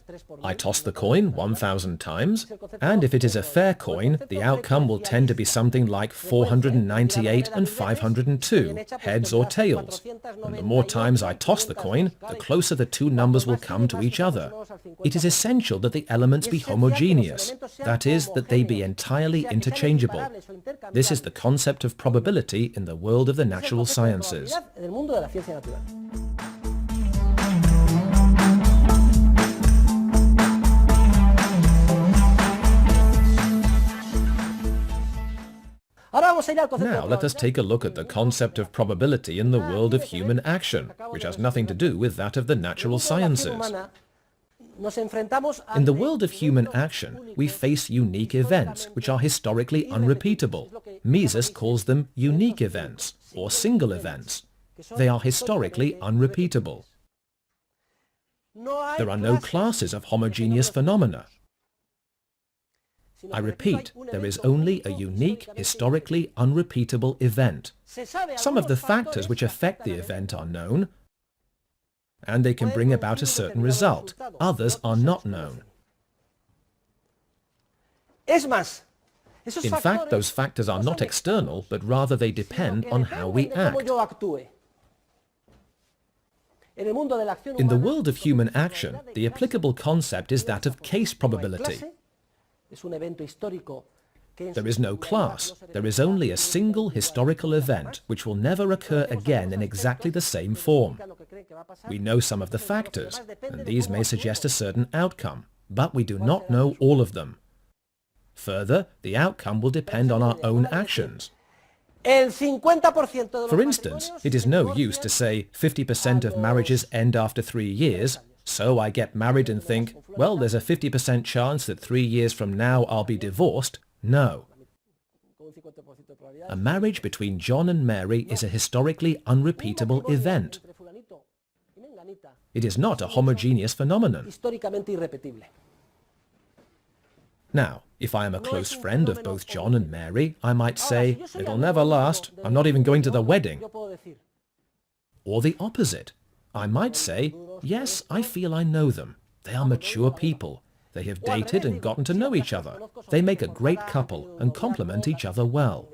I toss the coin 1,000 times, and if it is a fair coin, the outcome will tend to be something like 498 and 502, heads or tails. And the more times I toss the coin, the closer the 2 numbers will come to each other. It is essential that the elements be homogeneous, that is, that they be entirely interchangeable. This is the concept of probability in the world of the natural sciences. Now let us take a look at the concept of probability in the world of human action, which has nothing to do with that of the natural sciences. In the world of human action, we face unique events which are historically unrepeatable. Mises calls them unique events, or single events. They are historically unrepeatable. There are no classes of homogeneous phenomena. I repeat, there is only a unique, historically unrepeatable event. Some of the factors which affect the event are known, and they can bring about a certain result. Others are not known. In fact, those factors are not external, but rather they depend on how we act. In the world of human action, the applicable concept is that of case probability. There is no class. There is only a single historical event which will never occur again in exactly the same form. We know some of the factors, and these may suggest a certain outcome, but we do not know all of them. Further, the outcome will depend on our own actions. For instance, it is no use to say 50% of marriages end after 3 years, so I get married and think, well, there's a 50% chance that 3 years from now I'll be divorced. No. A marriage between John and Mary is a historically unrepeatable event. It is not a homogeneous phenomenon. Now, if I am a close friend of both John and Mary, I might say, it'll never last, I'm not even going to the wedding. Or the opposite. I might say, yes, I feel I know them. They are mature people. They have dated and gotten to know each other. They make a great couple and complement each other well.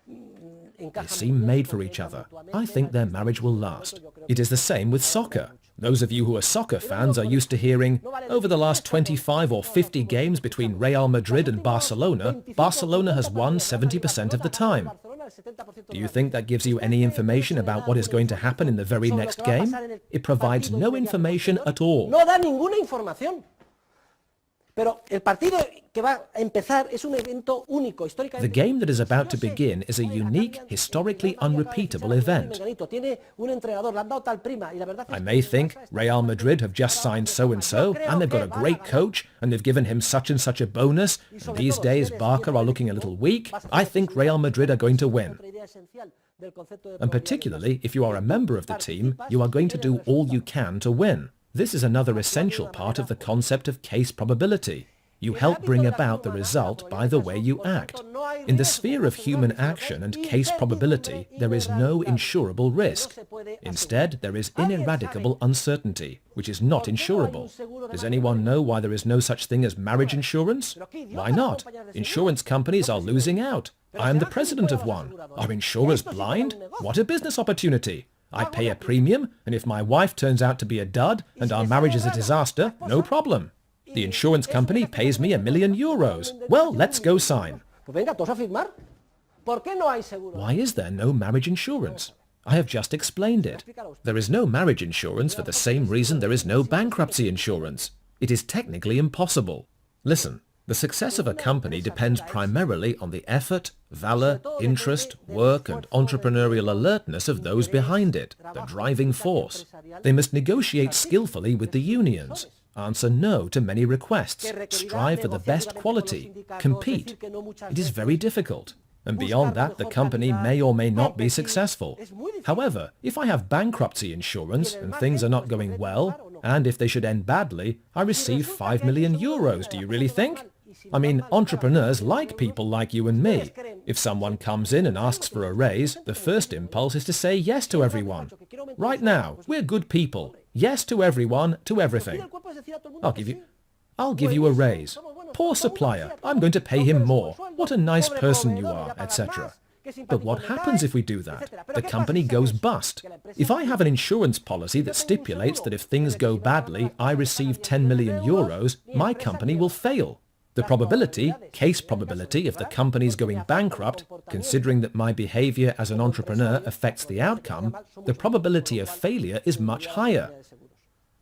They seem made for each other. I think their marriage will last. It is the same with soccer. Those of you who are soccer fans are used to hearing, over the last 25 or 50 games between Real Madrid and Barcelona, Barcelona has won 70% of the time. Do you think that gives you any information about what is going to happen in the very next game? It provides no information at all. Pero el partido que va a empezar es un evento único, históricamente. The game that is about to begin is a unique, historically unrepeatable event. Tiene un entrenador, le han dado tal prima, y la verdad I may think Real Madrid have just signed so-and-so, and they've got a great coach, and they've given him such and such a bonus, and these days Barca are looking a little weak. I think Real Madrid are going to win. And particularly, if you are a member of the team, you are going to do all you can to win. This is another essential part of the concept of case probability. You help bring about the result by the way you act. In the sphere of human action and case probability, there is no insurable risk. Instead, there is ineradicable uncertainty, which is not insurable. Does anyone know why there is no such thing as marriage insurance? Why not? Insurance companies are losing out. I am the president of one. Are insurers blind? What a business opportunity! I pay a premium, and if my wife turns out to be a dud and our marriage is a disaster, no problem. The insurance company pays me €1 million. Well, let's go sign. Why is there no marriage insurance? I have just explained it. There is no marriage insurance for the same reason there is no bankruptcy insurance. It is technically impossible. Listen. The success of a company depends primarily on the effort, valor, interest, work and entrepreneurial alertness of those behind it, the driving force. They must negotiate skillfully with the unions, answer no to many requests, strive for the best quality, compete. It is very difficult. And beyond that, the company may or may not be successful. However, if I have bankruptcy insurance and things are not going well, and if they should end badly, I receive €5 million. Do you really think? I mean, entrepreneurs like people like you and me. If someone comes in and asks for a raise, the first impulse is to say yes to everyone. Right now, we're good people. Yes to everyone, to everything. I'll give you a raise. Poor supplier, I'm going to pay him more. What a nice person you are, etc. But what happens if we do that? The company goes bust. If I have an insurance policy that stipulates that if things go badly, I receive €10 million, my company will fail. The probability, case probability, of the company's going bankrupt, considering that my behavior as an entrepreneur affects the outcome, the probability of failure is much higher.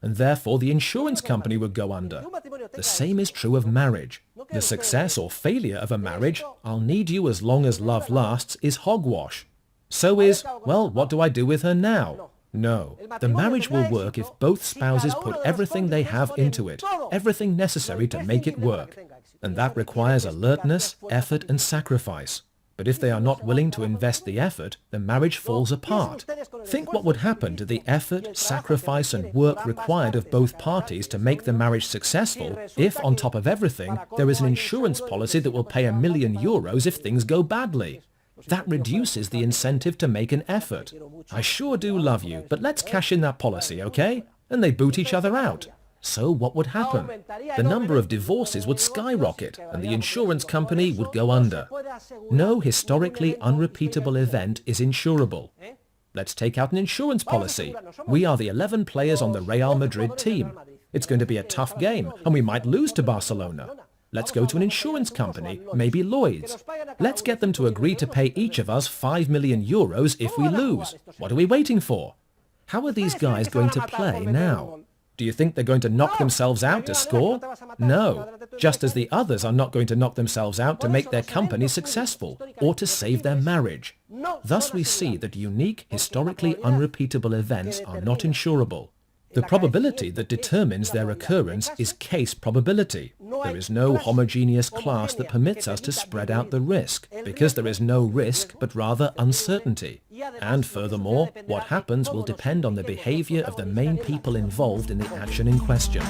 And therefore the insurance company would go under. The same is true of marriage. The success or failure of a marriage, I'll need you as long as love lasts, is hogwash. So is, well, what do I do with her now? No, the marriage will work if both spouses put everything they have into it, everything necessary to make it work. And that requires alertness, effort and sacrifice. But if they are not willing to invest the effort, the marriage falls apart. Think what would happen to the effort, sacrifice and work required of both parties to make the marriage successful if, on top of everything, there is an insurance policy that will pay €1 million if things go badly. That reduces the incentive to make an effort. I sure do love you, but let's cash in that policy, okay? And they boot each other out. So what would happen? The number of divorces would skyrocket and the insurance company would go under. No historically unrepeatable event is insurable. Let's take out an insurance policy. We are the 11 players on the Real Madrid team. It's going to be a tough game and we might lose to Barcelona. Let's go to an insurance company, maybe Lloyd's. Let's get them to agree to pay each of us €5 million if we lose. What are we waiting for? How are these guys going to play now? Do you think they're going to knock themselves out to score? No, just as the others are not going to knock themselves out to make their company successful or to save their marriage. Thus we see that unique, historically unrepeatable events are not insurable. The probability that determines their occurrence is case probability. There is no homogeneous class that permits us to spread out the risk, because there is no risk but rather uncertainty. And furthermore, what happens will depend on the behavior of the main people involved in the action in question.